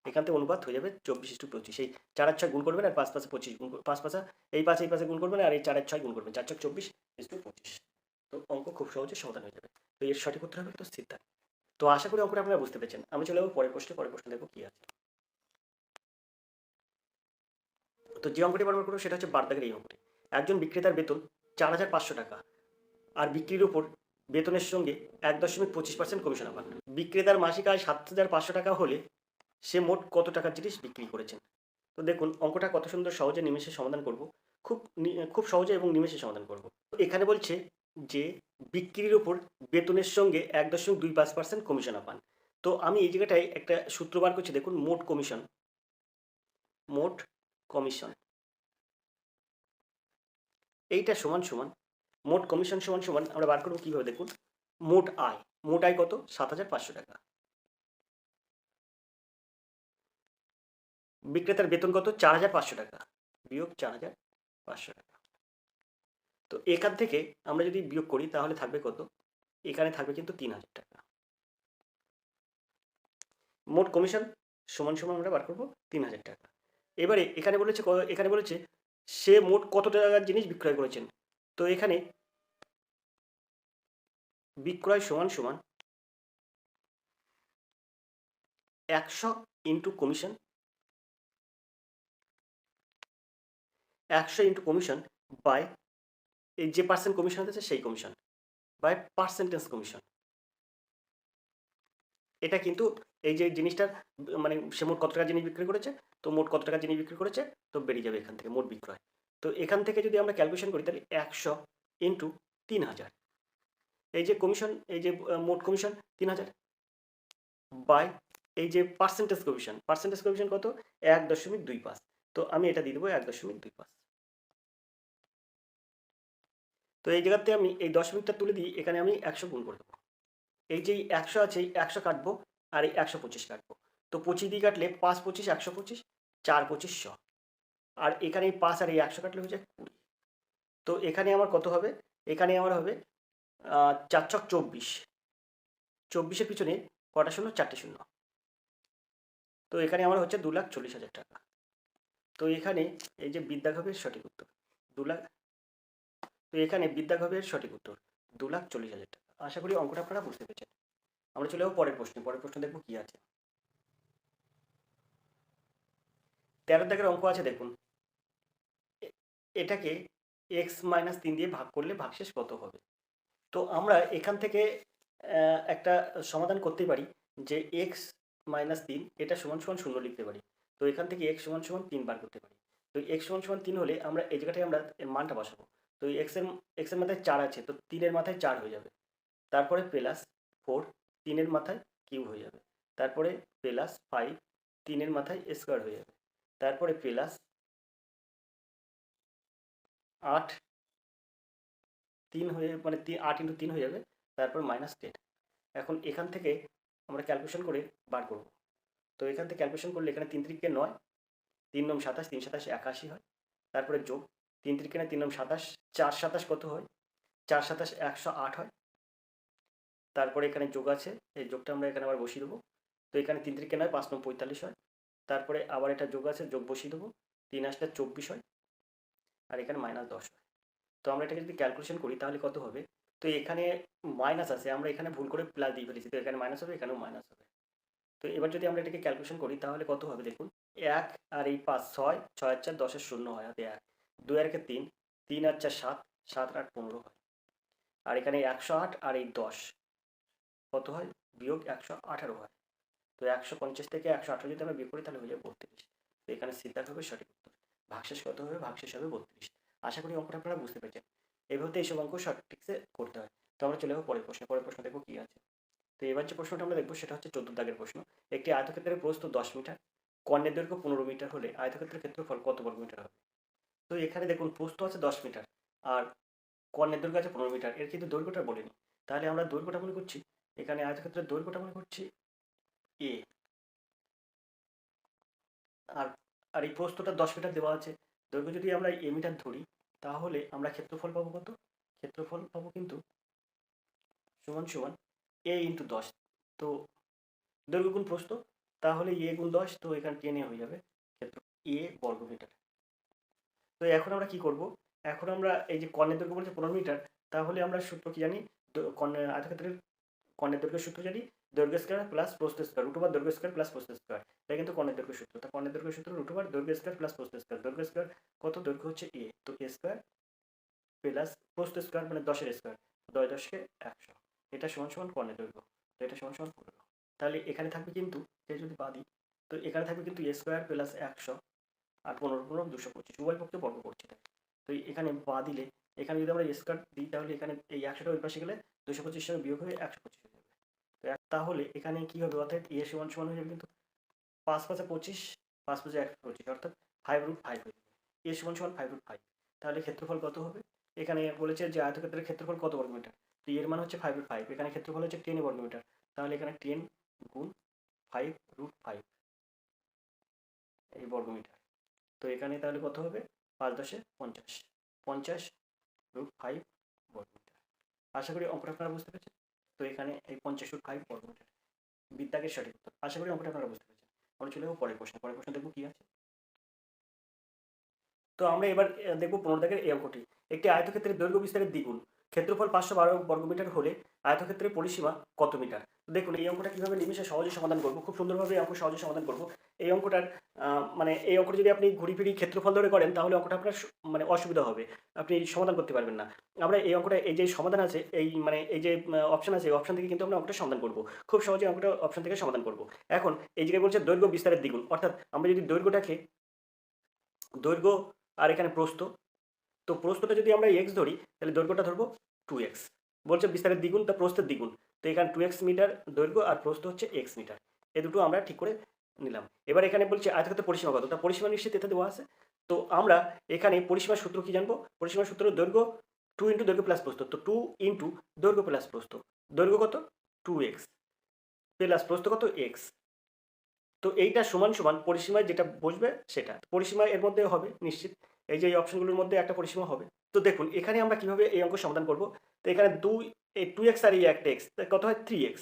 এখান থেকে অনুপাত হয়ে যাবে 24 ইজ টু 25। এই 4 আর 6 গুণ করবেন আর 5 5 25 গুণ, 5 5 এই পাশে গুণ করবেন আর এই 4 আর 6 গুণ করবেন, 4 6 24 ইজ টু 25। তো অঙ্ক খুব সহজে সমাধান হয়ে যাবে। তো এর সঠিক উত্তর হবে তো সিদ্ধান্ত। তো আশা করি অঙ্কটা আপনারা বুঝতে পেরেছেন। আমি চলে যাবো পরের প্রশ্নে। পরের প্রশ্ন দেখবো কি আছে। তো যে অঙ্কটি ব্যবহার করবো সেটা হচ্ছে বারদাগের এই অঙ্কটি। একজন বিক্রেতার বেতন 4,500 টাকা আর বিক্রির উপর বেতনের সঙ্গে 1.25% কমিশন পান। বিক্রেতার মাসিক আয় 7,500 টাকা হলে সে মোট কত টাকার জিনিস বিক্রি করেছেন। তো দেখুন অঙ্কটা কত সুন্দর, সহজে নিমেষে সমাধান করব, খুব সহজে এবং নিমেষে সমাধান করব। এখানে বলছে যে বিক্রির উপর বেতনের সঙ্গে 1.25% কমিশন পান। তো আমি এই জায়গাটায় একটা সূত্র বার করছি, দেখুন মোট কমিশন এইটা সমান সমান মোট কমিশন সমান সমান আমরা বার করবো কিভাবে, দেখুন মোট আয় কত, 7,500 টাকা। বিক্রেতার বেতন কত, 4,500 টাকা বিয়োগ 4,500 টাকা। তো এখান থেকে আমরা যদি বিয়োগ করি তাহলে থাকবে কত, এখানে থাকবে কিন্তু 3,000 টাকা। মোট কমিশন সমান সমান আমরা বার করবো 3,000 টাকা। এবারে এখানে বলেছে সে মোট কত টাকার জিনিস বিক্রয় করেছেন। তো এখানে বিক্রয় সমান সমান 100 into commission, 100 into commission by এই যে পার্সেন্ট কমিশন আছে সেই কমিশন বাই পার্সেন্টেজ কমিশন। এটা কিন্তু এই যে জিনিসটার মানে সে মোট কত টাকা জিনিস বিক্রি করেছে, তো মোট কত টাকা জিনিস বিক্রি করেছে তো বেরিয়ে যাবে এখান থেকে মোট বিক্রয়। তো এখান থেকে যদি আমরা ক্যালকুলেশন করি তাহলে 100 ইন্টু 3,000, এই যে কমিশন, এই যে মোট কমিশন 3,000 বাই এই যে পার্সেন্টেজ কমিশন কত, 1.25। তো আমি এটা দিয়ে দেবো 1.25। তো এই জায়গাতে আমি এই দশমিকটা তুলে দিই, এখানে আমি 100 গুণ করে দেবো। এই যে 100 আছে এই 100 কাটবো আর এই 125 কাটবো। তো 25 দিয়ে কাটলে 5 25 125, 4 25 100। আর এখানে এই 5 আর এই 100 কাটলে হয়ে যায় 20। তো এখানে আমার কত হবে, এখানে আমার হবে 4 ছক 24, 24-এর পিছনে কটা শূন্য, 4টে শূন্য। তো এখানে আমার হচ্ছে 2,40,000 টাকা। তো এখানে এই যে বিদ্যাঘবের সঠিক উত্তর 2 লাখ। তো এখানে বিদ্যাঘবের সঠিক উত্তর 2,40,000 টাকা। আশা করি অঙ্কটা আপনারা বুঝতে পেরেছেন। আমরা চলে যাবো পরের প্রশ্ন দেখবো কি আছে। 13 দাগের অঙ্ক আছে, দেখুন এটাকে x-3 দিয়ে ভাগ করলে ভাগশেষ কত হবে। তো আমরা এখান থেকে একটা সমাধান করতে পারি যে x-3 এটা সমান সমান 0 লিখতে পারি। তো এখান থেকে x সমান সমান 3 বার করতে পারি। তো x সমান সমান 3 হলে আমরা এই জায়গাটায় আমরা এর মানটা বসাবো। তো x এর মাথায় 4 আছে, তো 3 এর মাথায় 4 হয়ে যাবে। তারপরে প্লাস 4 3 এর মাথায় কিউব হয়ে যাবে। তারপরে প্লাস 5 3 এর মাথায় স্কোয়ার হয়ে যাবে। তারপরে প্লাস 8 3 হয়ে মানে 8 ইন্টু 3 হয়ে যাবে। তারপর -10। এখন এখান থেকে আমরা ক্যালকুলেশন করে বার করব। তো এখান থেকে ক্যালকুলেশন করলে এখানে 3 3 9, 3 9 27, 3 27 81 হয়। তারপরে যোগ 3 3 9 3 9 27, 4 27 কত হয়, 4 27 108 হয়। তারপরে এখানে যোগ আছে, এই যোগটা আমরা এখানে আবার বসিয়ে দেবো। তো এখানে 3 3 9 5 9 45 হয়। তারপরে আবার এটা যোগ আছে, যোগ বসিয়ে দেবো, 3 আসলে 24 হয়। আর এখানে -10 হয়। তো আমরা এটাকে যদি ক্যালকুলেশন করি তাহলে কত হবে। তো এখানে মাইনাস আছে, আমরা এখানে ভুল করে প্লাস দিয়ে ফেলেছি, তো এখানে মাইনাস হবে, এখানেও মাইনাস হবে। তো এবার যদি আমরা এটাকে ক্যালকুলেশন করি তাহলে কত হবে, দেখুন 1 আর এই 5 6, 6 আর 4 10-এর 0 হয়, হাতে 1, 2 আর 3, 3 আর 4 7, 7 আর 8 15 হয়। আর এখানে 108 আর এই 10 কত হয়, বিয়োগ 118 হয়। তো 150 থেকে 118 যদি আমরা বিয়োগ করি তাহলে হয়ে যাবে 32। তো এখানে সিদ্ধান্ত হবে সঠিক উত্তর। ভাগশেষ কত হবে, ভাগশেষ হবে 32। আশা করি অঙ্কটা আপনারা বুঝতে পেরেছেন। এইভাবে এইসব অঙ্ক সঠিকসে করতে হয়। তো আমরা চলে যাবো পরের প্রশ্ন দেখবো কি আছে। তো এবার যে প্রশ্নটা আমরা দেখবো সেটা হচ্ছে 14 দাগের প্রশ্ন। একটি আয়তক্ষেত্রের প্রস্থ 10 মিটার, কর্ণের দৈর্ঘ্য 15 মিটার হলে আয়তক্ষেত্রের ক্ষেত্রফল কত বর্গ মিটার হবে। তো এখানে দেখুন প্রস্থ আছে 10 মিটার আর কর্ণের দৈর্ঘ্য আছে 15 মিটার, এর কিন্তু দৈর্ঘ্যটা বলিনি। তাহলে আমরা দৈর্ঘ্যটা মনে করছি, এখানে আয়তক্ষেত্রের দৈর্ঘ্যটা মনে করছি এ, আর আর এই প্রস্থটা 10 মিটার দেওয়া আছে। দৈর্ঘ্য যদি আমরা এ মিটার ধরি তাহলে আমরা ক্ষেত্রফল পাবো কত, ক্ষেত্রফল পাবো কিন্তু সমান সমান এ ইন্টু 10। তো দৈর্ঘ্য গুণ প্রস্থ, তাহলে এ গুণ 10, তো এখানে 10 হয়ে যাবে ক্ষেত্র এ বর্গ মিটার। তো এখন আমরা কি করব, এখন আমরা এই যে কর্ণের দৈর্ঘ্য বলছে 15 মিটার, তাহলে আমরা সূত্র কি জানি, আয়তক্ষেত্রের কর্ণের দৈর্ঘ্যের সূত্র জানি দৈর্ঘ্য স্কয়ার প্লাস প্রস্থ স্কয়ার রুট ওভার দৈর্ঘ্য স্কয়ার প্লাস প্রস্থ স্কয়ার। এটা কিন্তু কর্ণের দৈর্ঘ্য সূত্র। তা কর্ণের দৈর্ঘ্য সূত্র রুট ওভার দৈর্ঘ্য স্কয়ার প্লাস প্রস্থ স্কয়ার। দৈর্ঘ্য স্কয়ার কত? দৈর্ঘ্য হচ্ছে a, তো a স্কয়ার প্লাস প্রস্থ স্কয়ার মানে 10 এর স্কয়ার, 10 10 100। এটা সমান সমান কর্ণের দৈর্ঘ্য। তো এটা সমান সমান 15। তাহলে এখানে থাকবে কিন্তু এই যদি বাদ দিই, তো এখানে থাকবে কিন্তু a স্কয়ার প্লাস 100 আর 15 15 225, উভয় পক্ষে বর্গ করছি। তো এখানে বাদ দিলে, এখানে যদি আমরা স্কয়ার দিই তাহলে এখানে এই 100টা ওই পাশে গেলে 225 সঙ্গে বিয়োগ হয়ে 125 হয়ে যাবে। তো তাহলে এখানে কি হবে? অর্থাৎ a সমান সমান হয়ে যাবে কিন্তু 5 5 25, 5 5 125, অর্থাৎ 5√5 হয়ে যাবে। a সমান সমান 5√5। তাহলে ক্ষেত্রফল কত হবে? এখানে বলেছে যে আয়তক্ষেত্রের ক্ষেত্রফল কত বর্গমিটার, তো এর মান হচ্ছে 5√5, এখানে ক্ষেত্রফল হচ্ছে 10 বর্গমিটার। তাহলে এখানে 10 গুণ 5√5 এই বর্গমিটার। তো এখানে তাহলে কত হবে? 5 10 50, 50√5 বর্গমিটার। আশা করি অঙ্কটা আপনারা বুঝতে পেরেছেন। তো এখানে এই 50√5 বর্গমিটার বিদ্যাকের সঠিক উত্তর। আশা করি অঙ্কটা আপনারা বুঝতে পেরেছেন। আমরা চলে যাবো পরের প্রশ্ন। পরের প্রশ্ন দেখবো কি আছে। তো আমরা এবার দেখবো 15 দাগের এই অঙ্কটি। একটি আয়তক্ষেত্রের দৈর্ঘ্য বিস্তারের দ্বিগুণ, ক্ষেত্রফল 512 বর্গমিটার হলে আয়তক্ষেত্রের পরিসীমা কত মিটার? দেখুন এই অঙ্কটা কিভাবে নিমেষে সহজে সমাধান করবো, খুব সুন্দরভাবে এই অঙ্ক সহজে সমাধান করবো। এই অঙ্কটার মানে এই অঙ্কটা যদি আপনি ঘুরি ফিরি ক্ষেত্রফল ধরে করেন তাহলে অঙ্কটা আপনার মানে অসুবিধা হবে, আপনি সমাধান করতে পারবেন না। আমরা এই অঙ্কটা এই যে সমাধান আছে, এই মানে এই যে অপশন আছে, এই অপশন থেকে কিন্তু আমরা অঙ্কটা সমাধান করবো, খুব সহজে অঙ্কটা অপশন থেকে সমাধান করবো। এখন এই জায়গায় বলছে দৈর্ঘ্য বিস্তারের দ্বিগুণ, অর্থাৎ আমরা যদি দৈর্ঘ্য আর এখানে প্রস্থ, তো প্রস্থটা যদি আমরা এক্স ধরি তাহলে দৈর্ঘ্যটা ধরবো 2x। বলছে বিস্তারের দ্বিগুণ, তা প্রস্থের দ্বিগুণ, তো এখানে 2x মিটার দৈর্ঘ্য আর প্রস্থ হচ্ছে x মিটার। এই দুটো আমরা ঠিক করে নিলাম। এবার এখানে বলছে আয়তক্ষেত্রের পরিসীমা কত, তা পরিসীমা নিশ্চিত এতে দেওয়া আছে। তো আমরা এখানে পরিসীমার সূত্র কি জানবো? পরিসীমার সূত্র দৈর্ঘ্য 2 ইন্টু দৈর্ঘ্য প্লাস প্রস্থ, তো 2 ইন্টু দৈর্ঘ্য প্লাস প্রস্থ। দৈর্ঘ্য কত? 2x প্লাস প্রস্থ কত? x। তো এইটা সমান সমান পরিসীমায় যেটা বসবে সেটা, পরিসীমা এর মধ্যে হবে নিশ্চিত, এই যে এই অপশনগুলোর মধ্যে একটা পরিসীমা হবে। তো দেখুন এখানে আমরা কিভাবে এই অঙ্ক সমাধান করব। তো এখানে এই 2x আর এই একটা x, কত হয়? 3x।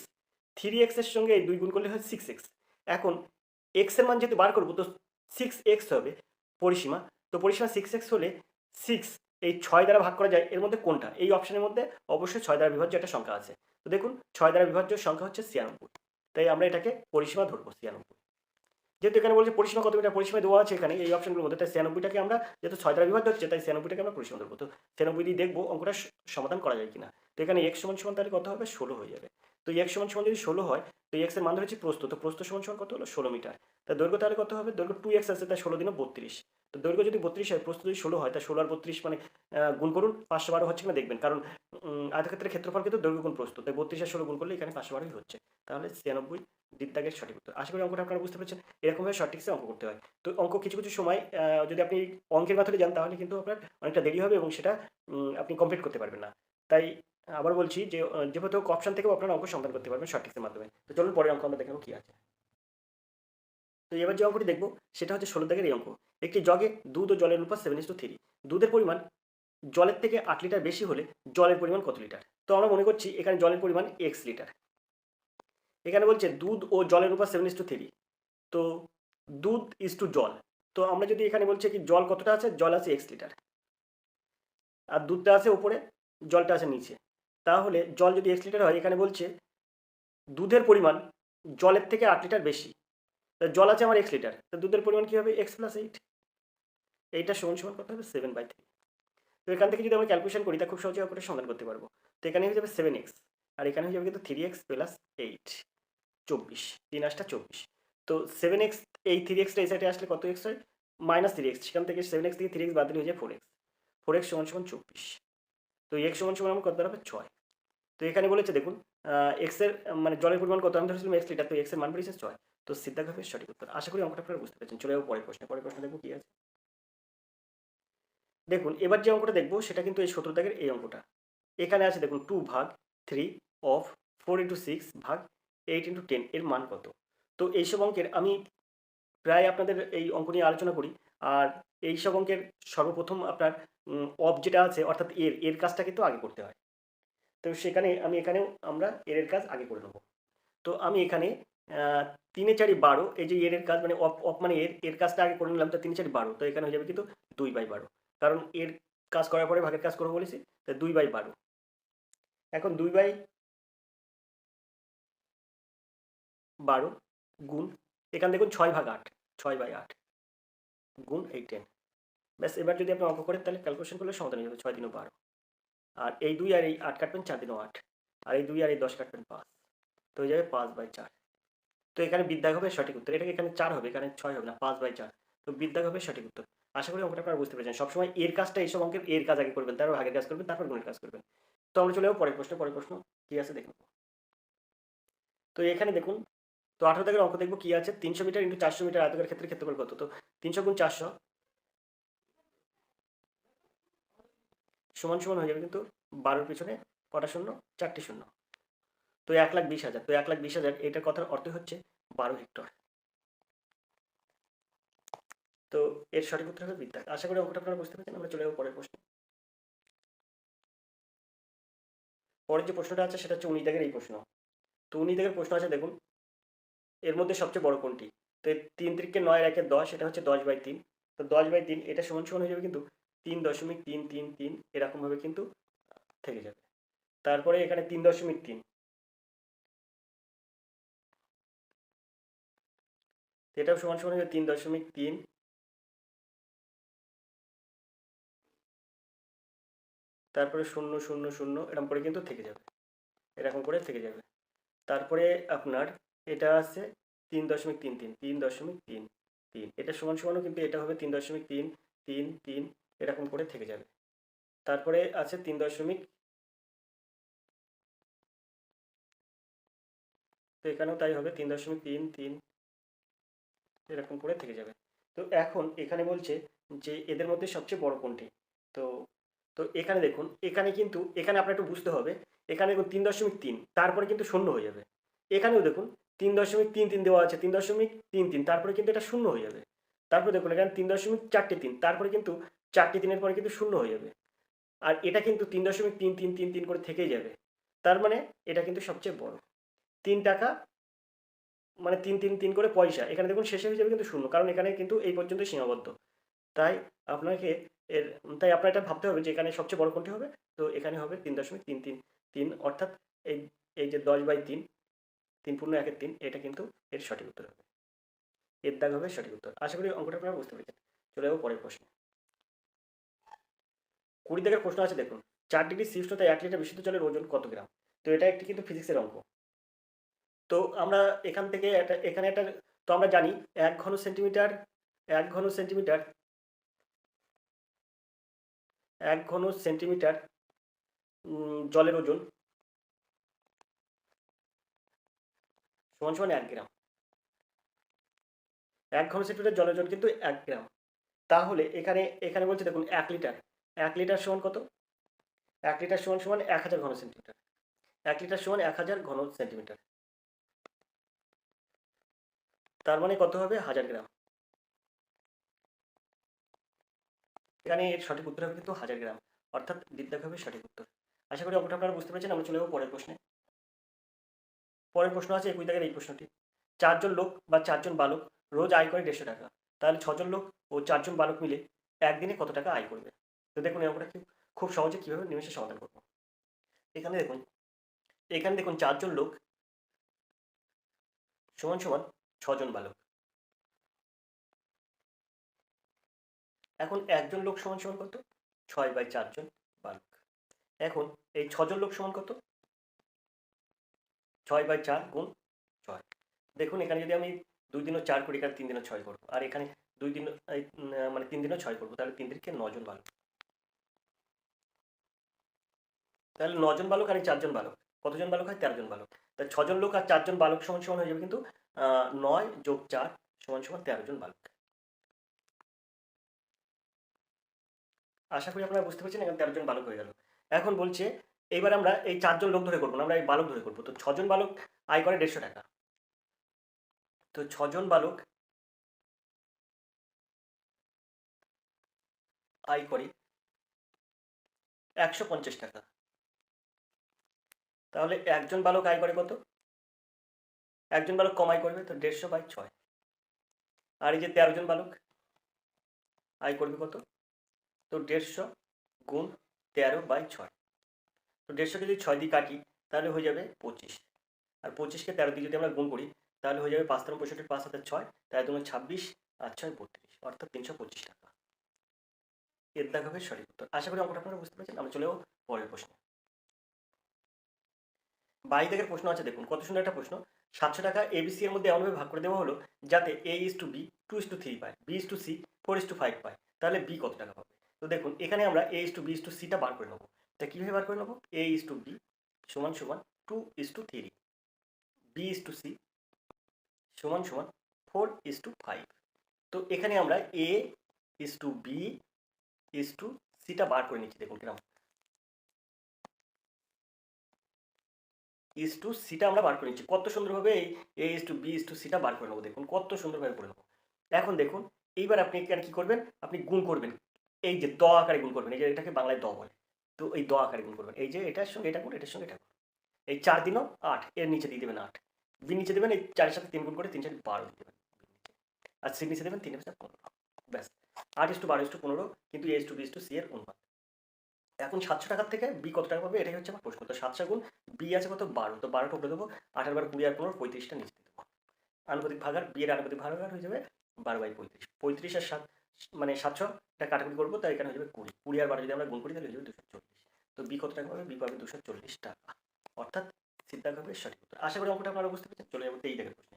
3x এর সঙ্গে এই 2 গুণ করলে হয় 6x। এখন x এর মান যেহেতু বার করবো, তো 6x হবে পরিসীমা। তো পরিসীমা 6x হলে 6 এই 6 দ্বারা ভাগ করা যায়, এর মধ্যে কোনটা? এই অপশনের মধ্যে অবশ্যই 6 দ্বারা বিভাজ্য একটা সংখ্যা আছে। তো দেখুন 6 দ্বারা বিভাজ্য সংখ্যা হচ্ছে 96, তাই আমরা এটাকে পরিসীমা ধরবো 96। যেহেতু এখানে বলছে পরিসীমা কত মিটার, পরিসীমা দেওয়া আছে এখানে এই অপশনগুলোর মধ্যে, তাই 96টাকে আমরা, যেহেতু 6 দ্বারা বিভাজ্য হচ্ছে তাই 96টাকে আমরা পরিসীমা ধরবো। তো 96 দিয়ে দেখবো অঙ্কটা সমাধান করা যায় কিনা। তো এখানে x সমান সমান তাহলে কত হবে? 16 হয়ে যাবে। তো x সমান সমান যদি 16 হয়, তো x এর মান ধরেছি প্রস্থ, তো প্রস্থ সমান সমান কত হলো? 16 মিটার। তা দৈর্ঘ্য তাহলে কত হবে? দৈর্ঘ্য 2x আছে, তাই 16 দিনে 32। তো দৈর্ঘ্য যদি 32 হয়, প্রস্থ যদি 16 হয়, তাই 16 আর 32 মানে গুণ করুন, 512 হচ্ছে কিনা দেখবেন, কারণ আয়তক্ষেত্রের ক্ষেত্রফল কিন্তু দৈর্ঘ্য গুণ প্রস্থ, তাই 32 আর 16 গুণ করলে এখানে 512 হচ্ছে। তাহলে 96 দাগের সঠিক উত্তর। আশা করি অঙ্কটা আপনারা বুঝতে পেরেছেন। এরকমভাবে সঠিকসে অঙ্ক করতে হয়। তো অঙ্ক কিছু কিছু সময় যদি আপনি অঙ্কের মেথডে যান তাহলে কিন্তু আপনার অনেকটা দেরি হবে এবং সেটা আপনি কমপ্লিট করতে পারবেন না। তাই আবার বলছি যে যেহেতু অপশন থেকেও আপনারা অঙ্ক সমাধান করতে পারবেন সঠিকের মাধ্যমে। তো চলুন পরের অঙ্ক আমরা দেখাবো কি আছে। তো এবার যে অঙ্কটি দেখবো সেটা হচ্ছে 16 দাগের এই অঙ্ক। একটি জগে দুধ ও জলের অনুপাত 7:3। দুধের পরিমাণ জলের থেকে 8 লিটার বেশি হলে জলের পরিমাণ কত লিটার? তো আমরা মনে করছি এখানে জলের পরিমাণ x লিটার। এখানে বলছে দুধ ও জলের অনুপাত 7:3। তো দুধ ইজ টু জল। তো আমরা যদি এখানে বলছি কি জল কতটা আছে? জল আছে x লিটার, আর দুধটা আছে উপরে, জলটা আছে নিচে। তাহলে জল যদি x লিটার হয়, এখানে বলছে দুধের পরিমাণ জলের থেকে 8 লিটার বেশি। তা জল আছে আমার x লিটার, তো দুধের পরিমাণ কী হবে? x + 8। এইটা সমান সমান কত হবে? 7/3। তো এখান থেকে যদি আমরা ক্যালকুলেশন করি তা খুব সহজে অঙ্কটা সমাধান করতে পারবো। তো এখানে হয়ে যাবে 7x, আর এখানে হয়ে যাবে কিন্তু 3x + 8, 24, 3 8 24। তো 7x, এই 3xটা এই সাইডে আসলে কত x হয়? -3x। সেখান থেকে 7x থেকে 3x বাদ দিলে হয়ে যায় 4x। 4x সমান সমান 24। তো x সমান সমান আমার কত দাঁড়াবে? 6। তো এখানে বলেছে দেখুন x এর মানে জলের পরিমাণ কত? আমি ধরেছিলাম x লিটার, তো x এর মান বেরিয়েছে 6। তো সিদ্ধার্থ হবে সঠিক উত্তর। আশা করি অঙ্কটা আপনারা বুঝতে পেরেছেন। চলে যাবো পরের প্রশ্নে। পরের প্রশ্ন দেখবো কি আছে। দেখুন এবার যে অঙ্কটা দেখবো সেটা কিন্তু এই 17 দাগের এই অঙ্কটা। এখানে আছে দেখুন 2 ভাগ 3 অফ 4 × 6 ভাগ 8 × 10 এর মান কত? তো এইসব অঙ্কের আমি প্রায় আপনাদের এই অঙ্ক নিয়ে আলোচনা করি। আর এইসব অঙ্কের সর্বপ্রথম আপনার অফ যেটা আছে, অর্থাৎ এর কাজটা কিন্তু আগে করতে হয়। তো সেখানে আমি এখানেও আমরা এর কাজ আগে করে নেব। তো আমি এখানে 3 এ 4 12, এই যে এর কাজ মানে অফ মানে এর কাজটা আগে করে নিলাম, তো 3 এ 4 12, তো এখানে হয়ে যাবে কিন্তু 2/12, কারণ এর কাজ করার পরে ভাগের কাজ করবো বলেছি, তো 2/12। এখন 12 গুণ এখানে দেখুন 6/8, 6/8 গুণ এই 10। ব্যাস, এবার যদি আপনি অঙ্ক করেন তাহলে ক্যালকুলেশন করলে সমাধান হয়ে যাবে। 6 দিনও 12, আর এই 2 আর এই 8 কাটবেন, 4 দিনও 8, আর এই 2 আর এই 10 কাটবেন 5, তো হয়ে যাবে 5/4। তো এখানে বিদ্যাগ হবে সঠিক উত্তর। এটাকে এখানে 4 হবে, এখানে 6 হবে না, 5/4। তো বিদ্যাগ হবে সঠিক উত্তর। আশা করি অঙ্কটা আপনারা বুঝতে পেরেছেন। সবসময় এর কাজটা এইসব অঙ্কের এর কাজ আগে করবেন, তারপর ভাগের কাজ করবেন, তারপর গুণের কাজ করবেন। তো আমরা চলে যাবো পরের প্রশ্ন। পরের প্রশ্ন কি আছে দেখুন। তো এখানে দেখুন, তো 18 দাগের অঙ্ক দেখবো কি আছে। 300 মিটার ইন্টু 400 মিটার আয়তকার ক্ষেত্রে ক্ষেত্রফল কত? তো 300 গুণ 400 সমান সমান হয়ে যাবে কিন্তু 12-র পিছনে কটা শূন্য? 4টি শূন্য। তো 1,20,000, তো 1,20,000 এটার কথার অর্থ হচ্ছে 12 হেক্টর। তো এর সঠিক উত্তর হবে বিদ্যাগ। আশা করি অঙ্কটা আপনারা বুঝতে পেরেছেন। আমরা চলে যাবো পরের প্রশ্ন। পরের যে প্রশ্নটা আছে সেটা হচ্ছে 19 দাগের এই প্রশ্ন। তো 19 দাগের প্রশ্ন আছে দেখুন, এর মধ্যে সবচেয়ে বড় কোনটি? তো 3 3 9 এর 10, এটা হচ্ছে 10/3। তো 10/3 এটা সমান সমান হয়ে যাবে কিন্তু 3.333 এরকম ভাবে কিন্তু থেকে যাবে। তারপরে এখানে 3.3, এটাও সমান সমান হয়ে 3.3, তারপরে 0.0.0 এরকম করে কিন্তু থেকে যাবে, এরকম করে থেকে যাবে। তারপরে আপনার এটা আছে 3.33, 3.33, এটা সমান সমানও কিন্তু এটা হবে 3.333 এরকম করে থেকে যাবে। তারপরে আছে 3 দশমিক, তো এখানেও তাই হবে 3.33 এরকম করে থেকে যাবে। তো এখন এখানে বলছে যে এদের মধ্যে সবচেয়ে বড় কোনটি? তো তো এখানে দেখুন, এখানে কিন্তু এখানে আপনার একটু বুঝতে হবে। এখানে দেখুন 3.3, তারপরে কিন্তু শূন্য হয়ে যাবে। এখানেও দেখুন 3.33 দেওয়া আছে, 3.33, তারপরে কিন্তু এটা শূন্য হয়ে যাবে। তারপরে দেখুন এখানে 3.43, তারপরে কিন্তু 4টি 3-এর পরে কিন্তু শূন্য হয়ে যাবে। আর এটা কিন্তু 3.3333 করে থেকেই যাবে। তার মানে এটা কিন্তু সবচেয়ে বড়। 3 টাকা মানে 3 করে পয়সা, এখানে দেখুন শেষে হয়ে যাবে কিন্তু শূন্য, কারণ এখানে কিন্তু এই পর্যন্ত সীমাবদ্ধ। তাই আপনাকে এর তাই আপনার এটা ভাবতে হবে যে এখানে সবচেয়ে বড় কোনটি হবে। তো এখানে হবে 3.333, অর্থাৎ এই এই যে 10/3, 3×1=3, এটা কিন্তু এর সঠিক উত্তর হবে। এর দাগ হবে সঠিক উত্তর। আশা করি অঙ্কটা আপনারা বুঝতে পেরেছেন। চলে যাবো পরের প্রশ্ন। 20 দাগের প্রশ্ন আছে দেখুন, 4 ডিগ্রি সি উষ্ণতায় 1 লিটার বিশুদ্ধ জলের ওজন কত গ্রাম? তো এটা একটি কিন্তু ফিজিক্সের অঙ্ক। তো আমরা এখান থেকে এখানে একটা, তো আমরা জানি 1 ঘন সেন্টিমিটার, 1 ঘন সেন্টিমিটার, 1 ঘন সেন্টিমিটার জলের ওজন সমান সমান 1 গ্রাম। 1 ঘন সেন্টিমিটার জলের ওজন কিন্তু 1 গ্রাম। তাহলে এখানে এখানে বলছে দেখুন 1 লিটার, 1 লিটার সমান কত? 1 লিটার সমান সমান 1000 ঘন সেন্টিমিটার। 1 লিটার সমান 1000 ঘন সেন্টিমিটার। তার মানে কত হবে? 1000 গ্রাম। এখানে এর সঠিক উত্তর হবে কিন্তু 1000 গ্রাম, অর্থাৎ বিদ্যাগ হবে সঠিক উত্তর। আশা করি অঙ্কটা আপনারা বুঝতে পেরেছেন। আমরা চলে যাবো পরের প্রশ্নে। পরের প্রশ্ন আছে 21 দাগের এই প্রশ্নটি। 4 জন লোক বা 4 জন বালক রোজ আয় করে 150 টাকা। তাহলে 6 জন লোক ও 4 জন বালক মিলে একদিনে কত টাকা আয় করবে? তো দেখুন এই অঙ্কটা খুব সহজে কিভাবে নিমেষে সমাধান করবো। এখানে দেখুন, এখানে দেখুন 4 জন লোক সমান সমান 6 জন বালক। এখন একজন লোক সমান সমান কত? 6/4 জন বালক। এখন এই 6 জন লোক সমান কত? 6/4 গুণ 6। দেখুন এখানে যদি আমি 2 দিনও 4 করি, এখানে 3 দিনও 6 করবো, আর এখানে 2 দিন মানে 3 দিনও 6 করবো, তাহলে 3 দিনকে 9 জন বালক। তাহলে 9 জন বালক আর এই 4 জন বালক, কতজন বালক হয়? 13 জন বালক। তাহলে 6 জন লোক আর 4 জন বালক সমান সমান হয়ে যাবে কিন্তু 9 যোগ 4 সমান সমান 13 জন বালক। আশা করি আপনারা বুঝতে পেরেছেন। এখানে 13 জন বালক হয়ে গেল। এখন বলছে এইবার আমরা এই 4 জন লোক ধরে করবো না, আমরা এই বালক ধরে করবো। তো 6 জন বালক আয় করে 150 টাকা। তো 6 জন বালক আয় করে 150 টাকা। তাহলে একজন বালক আয় করে কত? একজন বালক কম আয় করবে, তো 150/6। আর এই যে 13 জন বালক আয় করবে কত? তো 150 গুণ 13/6। তো 150কে যদি 6 দিয়ে কাটি তাহলে হয়ে যাবে 25, আর 25কে 13 দিয়ে যদি আমরা গুণ করি তাহলে হয়ে যাবে 5 তেরো 65, 5 হাতে 6, তাই 2 26 আর 6 32, অর্থাৎ 325 টাকা। এর দাগ হবে সঠিক উত্তর। আশা করি অঙ্কটা আপনারা বুঝতে পেরেছেন। আমরা চলেও পরের প্রশ্নে। 22 দাগের প্রশ্ন আছে, দেখুন কত সুন্দর একটা প্রশ্ন। 700 টাকা এবিসি এর মধ্যে এমনভাবে ভাগ করে দেওয়া হলো যাতে A:B 2:3 পায়, B:C 4:5 পায়, তাহলে বি কত টাকা পাবে? তো দেখুন এখানে আমরা A:B:C টা বার করে নেবো। তা কীভাবে বার করে নেবো? A:B সমান সমান 2:3, B:C সমান সমান 4:5। তো এখানে আমরা A:B:C টা বার করে নিচ্ছি। দেখুন কিরকম C টা আমরা বার করে নিচ্ছি। কত সুন্দরভাবে এই A:B:C টা বার করে নেবো। দেখুন কত সুন্দরভাবে করে নেবো। এখন দেখুন এইবার আপনি এখানে কি করবেন? আপনি গুণ করবেন। এই যে দ আকারে গুণ করবেন। এই যে এটাকে বাংলায় দ বলে। তো এই দ আকারে গুণ করবেন। এই যে এটার সঙ্গে এটা গুণ, এটার সঙ্গে এটা গুণ। এই 4 দিনও 8, এর নিচে দিয়ে দেবেন 8। বি নিচে দেবেন এই 4 এর সাথে 3 গুণ করে 3 4 12 দিয়ে দেবেন। আর সি নিচে দেবেন 3 এর সাথে 15। ব্যাস 8:12:15 কিন্তু A:B:C এর অনুপাত। এখন 700 টাকার থেকে বি কত টাকা পাবে এটাই হচ্ছে আমার প্রশ্ন। তো 700 গুণ বি আছে কত 12, তো 12টা উপরে দেবো, 8 আর 12 20 আর 15 35টা নিচে দেবো। আনুপাতিক ভাগার বি এর আনুপাতিক ভাগার হয়ে যাবে 12/35। 35 আর 7 মানে 700 এটা কাটাকুটি করবো, তাই এখানে হয়ে যাবে 20। 20 আর 12 যদি আমরা গুণ করি তাহলে হয়ে যাবে 240। তো বি কত টাকা পাবে? বি পাবে 240 টাকা, অর্থাৎ সিদ্ধান্ত হবে সঠিক উত্তর। আশা করি অঙ্কটা আপনারা বুঝতে পেরেছেন। চলে যাবো 23 দাগের প্রশ্নে।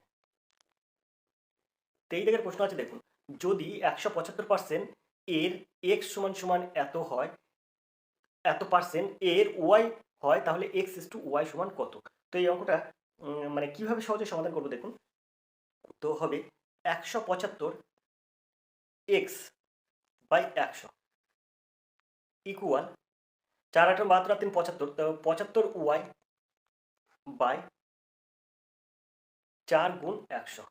23 দাগের প্রশ্ন আছে, দেখুন যদি 175% এর x সমান সমান এত হয়, এত পার্সেন্ট এর ওয়াই হয়, তাহলে x:y সমান কত? তো এই অঙ্কটা মানে কিভাবে সহজে সমাধান করবো দেখুন। তো হবে 175 x/100 ইকুয়াল 4 8 72 আর 3 75, তো 75 y বাই 4 গুণ 100।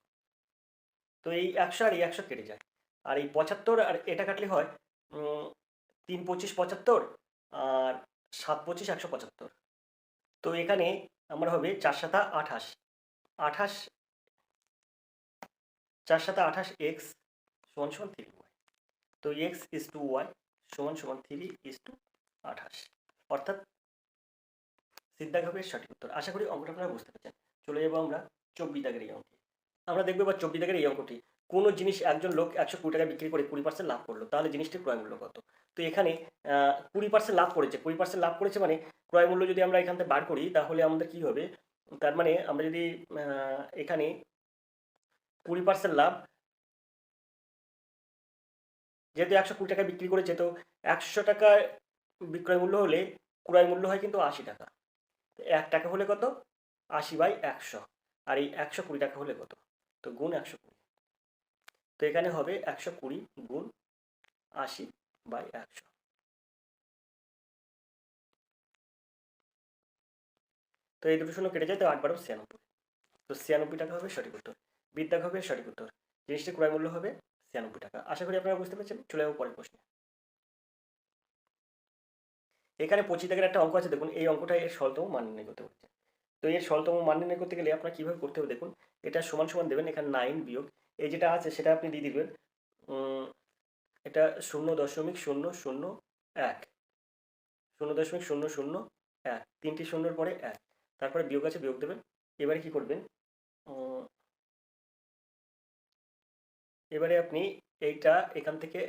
তো এই 100 আর এই 100 কেটে যায়, আর এই 75 আর এটা কাটলে হয় 3 25 75 আর 7 25 175। তো এখানে আমার হবে 4 7 28, 28 4 7 28 x সমান সমান 3y। তো x:y সমান সমান 3:28, অর্থাৎ সিদ্ধান্ত হবে সঠিক উত্তর। আশা করি অঙ্কটা আপনারা বুঝতে পেরেছেন। চলে যাবো আমরা 24 দাগের এই অঙ্কে। আমরা দেখবো এবার 24 দাগের এই অঙ্কটি। কোনো জিনিস একজন লোক 120 টাকা বিক্রি করে 20% লাভ করলো, তাহলে জিনিসটির ক্রয় মূল্য কত? তো এখানে 20% লাভ করেছে, 20% লাভ করেছে মানে ক্রয় মূল্য যদি আমরা এখান থেকে বার করি তাহলে আমাদের কি হবে? তার মানে আমরা যদি এখানে 20% লাভ, যেহেতু 120 টাকা বিক্রি করেছে, তো 100 টাকা বিক্রয় মূল্য হলে ক্রয় মূল্য হয় কিন্তু 80 টাকা। 1 টাকা হলে কত? 80/100। আর এই 120 টাকা হলে কত? তো গুণ 120। তো এখানে হবে 120 গুণ 80/100। তো এই দুটো শূন্য কেটে যায়, তো 8 12 96। তো 96 টাকা হবে সঠিক উত্তর। বিদ্যাগ হবে সঠিক উত্তর। জিনিসটির ক্রয় মূল্য হবে 96 টাকা। আশা করি আপনারা বুঝতে পেরেছেন। চলে যাবো পরের প্রশ্নে। এখানে 25 দাগের একটা অঙ্ক আছে, দেখুন এই অঙ্কটা এর সরলতম মান নির্ণয় করতে বলছে। তো এর সরলতম মান নির্ণয় করতে গেলে আপনার কীভাবে করতে হবে দেখুন। এটা সমান সমান দেবেন, এখানে 9 বিয়োগ এই যেটা আছে সেটা আপনি দিয়ে দিবেন। এটা 0.001, 0.001, 3টি শূন্যর পরে 1, তারপরে বিয়োগ আছে বিয়োগ দেবেন। এবারে কি করবেন? এবারে আপনি এইটা এখান থেকে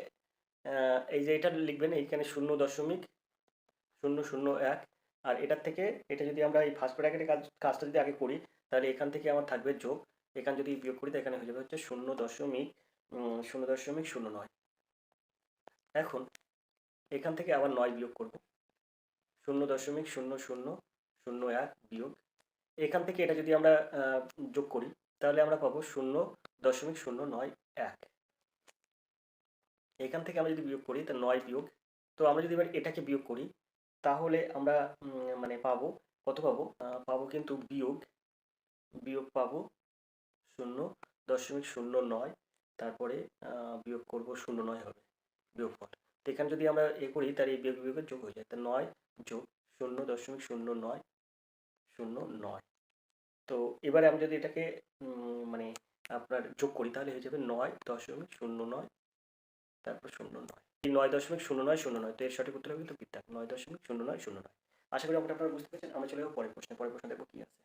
এই যে এটা লিখবেন, এইখানে 0.001, আর এটার থেকে এটা যদি আমরা এই ফার্স্ট ব্র্যাকেটের কাজটা যদি আগে করি তাহলে এখান থেকে আমার থাকবে যোগ, এখান যদি বিয়োগ করি তো এখানে হয়ে যাবে হচ্ছে 0.009। এখন এখান থেকে আবার 9 বিয়োগ করব, 0.0001 বিয়োগ, এখান থেকে এটা যদি আমরা যোগ করি তাহলে আমরা পাবো 0.091। এখান থেকে আমরা যদি বিয়োগ করি তা 9 বিয়োগ, তো আমরা যদি এবার এটাকে বিয়োগ করি তাহলে আমরা মানে পাবো কত পাবো? পাবো কিন্তু বিয়োগ পাবো 0.09, তারপরে বিয়োগ করবো 09 হবে বিয়োগফল। তো এখানে যদি আমরা করি তাহলে এই বিয়োগ বিয়োগের যোগ হয়ে যায়, তা 9 যোগ 0.0909। তো এবারে আমি যদি এটাকে মানে আপনার যোগ করি তাহলে হয়ে যাবে 9.09, তারপর 09। এই 9.0909, তো এর সঠিক উত্তর হবে কিন্তু বিদ্যাক 9.0909। আশা করি আপনারা বুঝতে পেরেছেন। আমরা চলে যাবো পরের প্রশ্নে। পরের প্রশ্ন দেখবো কি আছে।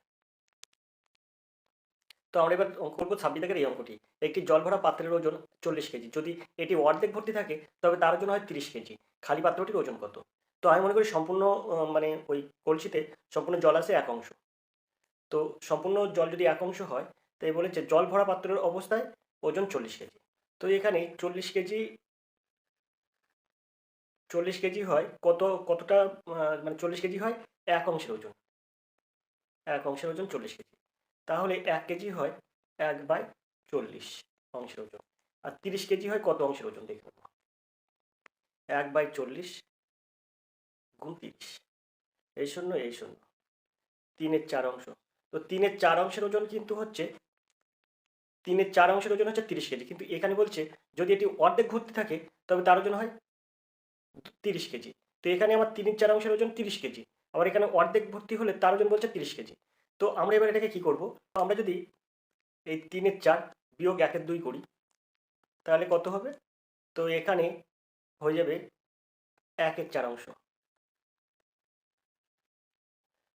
তো আমরা এবার অঙ্ক করবো 26 দাগের এই অঙ্কটি। একটি জল ভরা পাত্রের ওজন 40 কেজি। যদি এটি অর্ধেক ভর্তি থাকে তবে তার ওজন হয় 30 কেজি। খালি পাত্রটির ওজন কত? তো আমি মনে করি সম্পূর্ণ মানে ওই কলসিতে সম্পূর্ণ জল আছে 1 অংশ। তো সম্পূর্ণ জল যদি 1 অংশ হয়, তাই বলেছে জল ভরা পাত্রের অবস্থায় ওজন 40 কেজি। তো এখানে 40 কেজি হয় কতটা, মানে 40 কেজি হয় 1 অংশের ওজন। 1 অংশের ওজন 40 কেজি। তাহলে 1 কেজি হয় 1/40 অংশের ওজন। আর 30 কেজি হয় কত অংশের ওজন দেখে নেব। 1/40 গুণ 30, এই শূন্য 3-এর 4 অংশ। তো 3-এর 4 অংশের ওজন কিন্তু হচ্ছে 3-এর 4 অংশের ওজন হচ্ছে 30 কেজি। কিন্তু এখানে বলছে যদি এটি অর্ধেক ভর্তি থাকে তবে তার ওজন হয় 30 কেজি। তো এখানে আমার 3-এর 4 অংশের ওজন 30 কেজি। আবার এখানে অর্ধেক ভর্তি হলে তার ওজন বলছে 30 কেজি। তো আমরা এবার এটাকে কি করব? আমরা যদি এই 3-এর 4 বিয়োগ 1-এর 2 করি তাহলে কত হবে? তো এখানে হয়ে যাবে 1-এর 4 অংশ।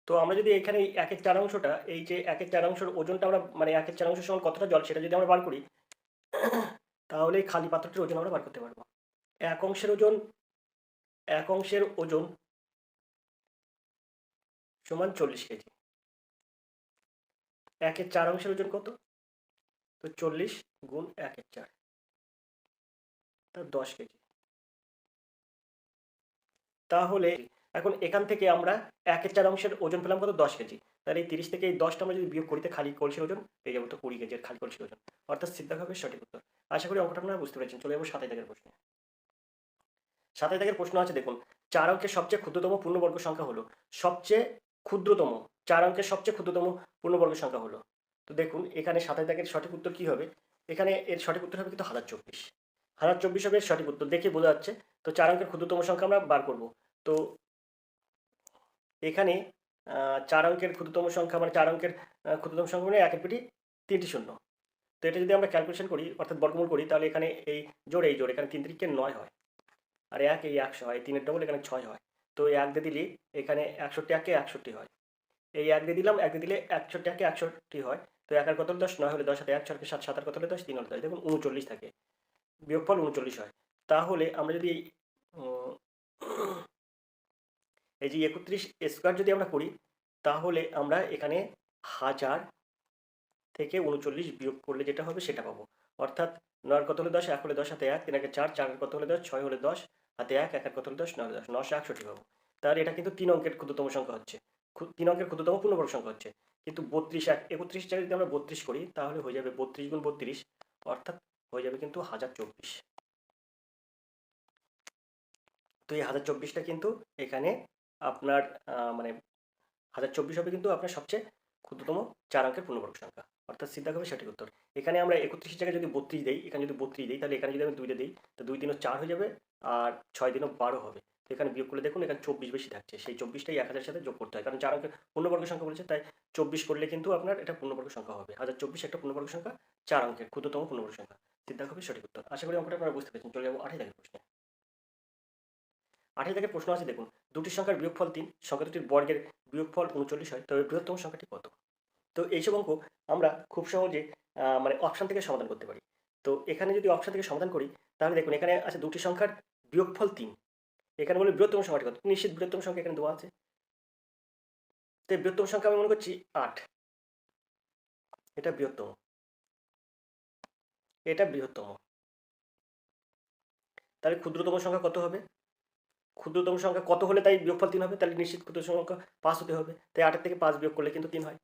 তো আমরা যদি এখানে 1-এর 4 অংশটা, এই যে 1-এর 4 অংশের ওজনটা আমরা, মানে 1-এর 4 অংশ সমান কতটা জল সেটা যদি আমরা বার করি, তাহলে এই খালি পাত্রটির ওজন আমরা বার করতে পারবো। 1 অংশের ওজন সমান 40 কেজি। 1-এর 4 অংশের ওজন কত? তো 40 গুণ 1-এর 4, তা 10 কেজি। তাহলে এখন এখান থেকে আমরা 1-এর 4 অংশের ওজন পেলাম কত? 10 কেজি। তাহলে এই 30 থেকে এই 10টা আমরা যদি বিয়োগ করি তাহলে খালি কলসির ওজন পেয়ে যাবো তো 20 কেজি এর খালি কলসির ওজন। অর্থাৎ সিদ্ধা হবে সঠিক উত্তর। আশা করি অঙ্কটা আপনারা বুঝতে পেরেছেন। চলে যাবো 27 দাগের প্রশ্নে। 27 দাগের প্রশ্ন আছে দেখুন, 4 অঙ্কের সবচেয়ে ক্ষুদ্রতম পূর্ণবর্গ সংখ্যা হলো। সবচেয়ে ক্ষুদ্রতম 4 অঙ্কের সবচেয়ে ক্ষুদ্রতম পূর্ণবর্গ সংখ্যা হলো। তো দেখুন এখানে 27 দাগের সঠিক উত্তর কি হবে? এখানে এর সঠিক উত্তর হবে কিন্তু 1024। 1024 হবে এর সঠিক উত্তর, দেখে বোঝা যাচ্ছে। তো 4 অঙ্কের ক্ষুদ্রতম সংখ্যা আমরা বার করব। তো এখানে 4 অঙ্কের ক্ষুদ্রতম সংখ্যা, মানে 4 অঙ্কের ক্ষুদ্রতম সংখ্যা মানে 1-এর পেটি 3টি শূন্য। তো এটা যদি আমরা ক্যালকুলেশন করি অর্থাৎ বর্গমূল করি তাহলে এখানে এই জোড় এখানে 3 3 কে 9 হয়। আর 1 এই 100 হয়, 3-এর ডবল এখানে 6 হয়। তো এই 1 দিয়ে দিলে এখানে 61 কে 61 হয়। এই 1 দিয়ে দিলাম, 1 দিয়ে দিলে 61 কে 61 হয়। তো 1 আর কত হলো 10, 9 হলে 10, সাথে 1 6 কে 7, 7 আর কত হলো 10, 3 হলে 10। দেখুন 39 থাকে, বিয়োগফল 39 হয়। তাহলে আমরা যদি উম, এই যে 31 স্কোয়ার যদি আমরা করি তাহলে আমরা এখানে 1000 থেকে 39 বিয়োগ করলে যেটা হবে সেটা পাবো। অর্থাৎ 9 কত হলে 10, 1 হলে 10, হাতে 1, 3 4, 4 কত হলে 10, 6 হলে 10, হাতে 1, 1 কত হলে 10, 9 হলে 10, 961 পাবো। তাহলে এটা কিন্তু 3 অঙ্কের ক্ষুদ্রতম সংখ্যা হচ্ছে, 3 অঙ্কের ক্ষুদ্রতম পূর্ণবর্গ সংখ্যা হচ্ছে। কিন্তু 32 31 জায়গায় যদি আমরা 32 করি তাহলে হয়ে যাবে 32 গুণ 32, অর্থাৎ হয়ে যাবে কিন্তু 1024। তো এই 1024টা কিন্তু এখানে আপনার মানে 1024 হবে কিন্তু আপনার সবচেয়ে ক্ষুদ্রতম 4 অঙ্কের পূর্ণবর্গ সংখ্যা, অর্থাৎ সিদ্ধা হবে সঠিক উত্তর। এখানে আমরা 31 জায়গায় যদি 32 দেই, এখানে যদি 32 দিই তাহলে এখানে যদি আমি 2 দিই তো 2 দিনও 4 হয়ে যাবে আর 6 দিনও 12 হবে। তো এখানে বিয়োগ করলে দেখুন এখানে 24 বেশি থাকছে, সেই 24টাই 1000 সাথে যোগ করতে হয়, কারণ 4 অঙ্কের পূর্ণবর্গ সংখ্যা বলেছে, তাই 24 করলে কিন্তু আপনার এটা পূর্ণবর্গ সংখ্যা হবে। 1024 একটা পূর্ণবর্গ সংখ্যা, 4 অঙ্কের ক্ষুদ্রতম পূর্ণবর্গ সংখ্যা, সিদ্ধা হবে সঠিক উত্তর। আশা করি অঙ্কটা আপনারা বুঝতে পেরেছেন। চলে যাবো 28 দাগের প্রশ্নে। 28 দাগের প্রশ্ন আছে দেখুন, দুটি সংখ্যার বিয়োগফল 3, সংখ্যা দুটির বর্গের বিয়োগফল 39 হয়, তবে বৃহত্তম সংখ্যাটি কত? তো এইসব অঙ্ক আমরা খুব সহজে মানে অপশান থেকে সমাধান করতে পারি। তো এখানে যদি অপশান থেকে সমাধান করি তাহলে দেখুন এখানে আছে দুটি সংখ্যার বিয়োগফল 3, এখানে বলে বৃহত্তম সংখ্যাটি কত? নিশ্চিত বৃহত্তম সংখ্যা এখানে দেওয়া আছে। তো এই বৃহত্তম সংখ্যা আমি মনে করছি 8, এটা বৃহত্তম, এটা বৃহত্তম। তাহলে ক্ষুদ্রতম সংখ্যা কত হবে? ক্ষুদ্রতম সংখ্যা কত হলে তাই বিয়োগফল 3 হবে? তাহলে নিশ্চিত ক্ষুদ্রতম সংখ্যা 5 হতে হবে। তাই 8 থেকে 5 বিয়োগ করলে কিন্তু 3 হয়।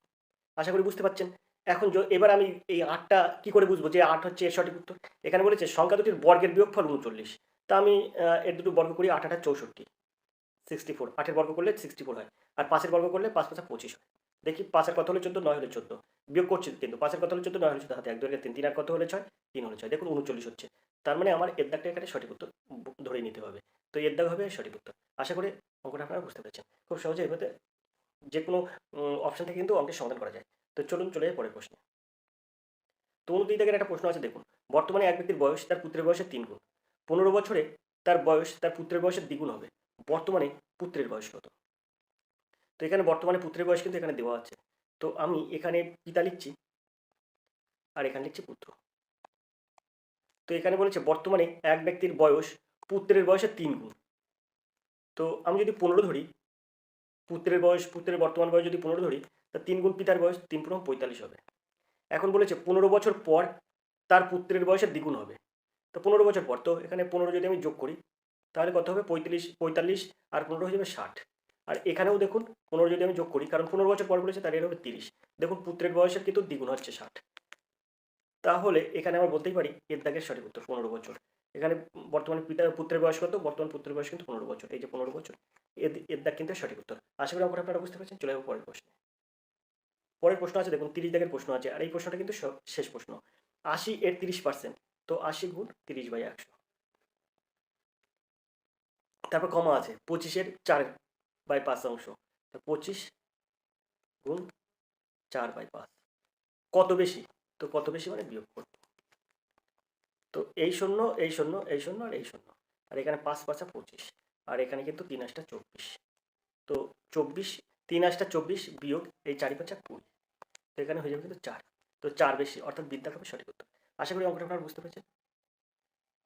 আশা করি বুঝতে পারছেন। এখন এবার আমি এই 8টা কি করে বুঝবো যে 8 হচ্ছে এর সঠিক উত্তর? এখানে বলেছে সংখ্যা দুটির বর্গের বিয়োগফল 39। তা আমি এর দুটো বর্গ করি, 8 8 64, 64। 8 এর বর্গ করলে 64 হয়। আর 5 এর বর্গ করলে 5 5 25 হয়। দেখি 5 এর কত হলে 14, 9 হলে 14। বিয়োগ করছি কিন্তু 5 এর কত হলে 14, 9 হলে 14, হাতে 1 2 3, 3 আর কত হলে 6, 3 হলে 6। দেখুন 39 হচ্ছে। তার মানে আমার এর দাগটা এখানে সঠিক উত্তর ধরে নিতে হবে। তো এর দাগ হবে সঠিক উত্তর। আশা করি অঙ্কটা আপনারা বুঝতে পেরেছেন। খুব সহজে এভাবে যে কোনো অপশন থেকে কিন্তু অঙ্কের সমাধান করা যায়। তো চলুন চলে যাই পরের প্রশ্নে। তো 29 দাগের একটা প্রশ্ন আছে দেখুন, বর্তমানে এক ব্যক্তির বয়স তার পুত্রের বয়সের 3 গুণ। 15 বছরে তার বয়স তার পুত্রের বয়সের দ্বিগুণ হবে। বর্তমানে পুত্রের বয়স কত? তো এখানে বর্তমানে পুত্রের বয়স কিন্তু এখানে দেওয়া আছে। তো আমি এখানে পিতা লিখছি, আর এখানে লিখছি পুত্র। তো এখানে বলেছে বর্তমানে এক ব্যক্তির বয়স পুত্রের বয়সের 3 গুণ। তো আমি যদি 15 ধরি, পুত্রের বর্তমান বয়স যদি 15 ধরি, তা 3 গুণ পিতার বয়স, 3 পূরণ 45 হবে। এখন বলেছে 15 বছর পর তার পুত্রের বয়সের দ্বিগুণ হবে। তো 15 বছর পর, তো এখানে 15 যদি আমি যোগ করি তাহলে কত হবে, 45 আর 15 হয়ে যাবে 60। আর এখানেও দেখুন 15 যদি আমি যোগ করি, কারণ 15 বছর পর বলেছে, তার এর হবে 30। দেখুন পুত্রের বয়সের কিন্তু দ্বিগুণ হচ্ছে 60। তাহলে এখানে আমরা বলতেই পারি এর দাগের সঠিক উত্তর 15 বছর। এখানে বর্তমানে পুত্রের বয়স কত, বর্তমান পুত্রের বয়স কিন্তু 15 বছর, এই যে 15 বছর, এর দাগ কিন্তু সঠিক উত্তর। আশা করি অঙ্কটা আপনারা বুঝতে পারছেন। চলে যাবো পরের প্রশ্নে। পরের প্রশ্ন আছে, দেখুন 30 দাগের প্রশ্ন আছে, আর এই প্রশ্নটা কিন্তু শেষ প্রশ্ন। 80 এর 30%, তো 80 গুণ 30/100। তারপর কমা আছে 25-এর 4/5 অংশ, তো 25 গুণ 4/5 কত বেশি, তো কত বেশি মানে বিয়োগ করব। তো এই শূন্য, এই শূন্য, এই শূন্য, আর এই শূন্য, আর এখানে 5×5 = 25, আর এখানে কিন্তু 3×8 = 24। তো 24, 3×8 = 24 বিয়োগ এই 4×5 = 20, তো এখানে হয়ে যাবে কিন্তু 4। তো 4 বেশি, অর্থাৎ বিদ্যার হবে সঠিক উত্তর। আশা করি অঙ্কটা আপনারা বুঝতে পেরেছেন।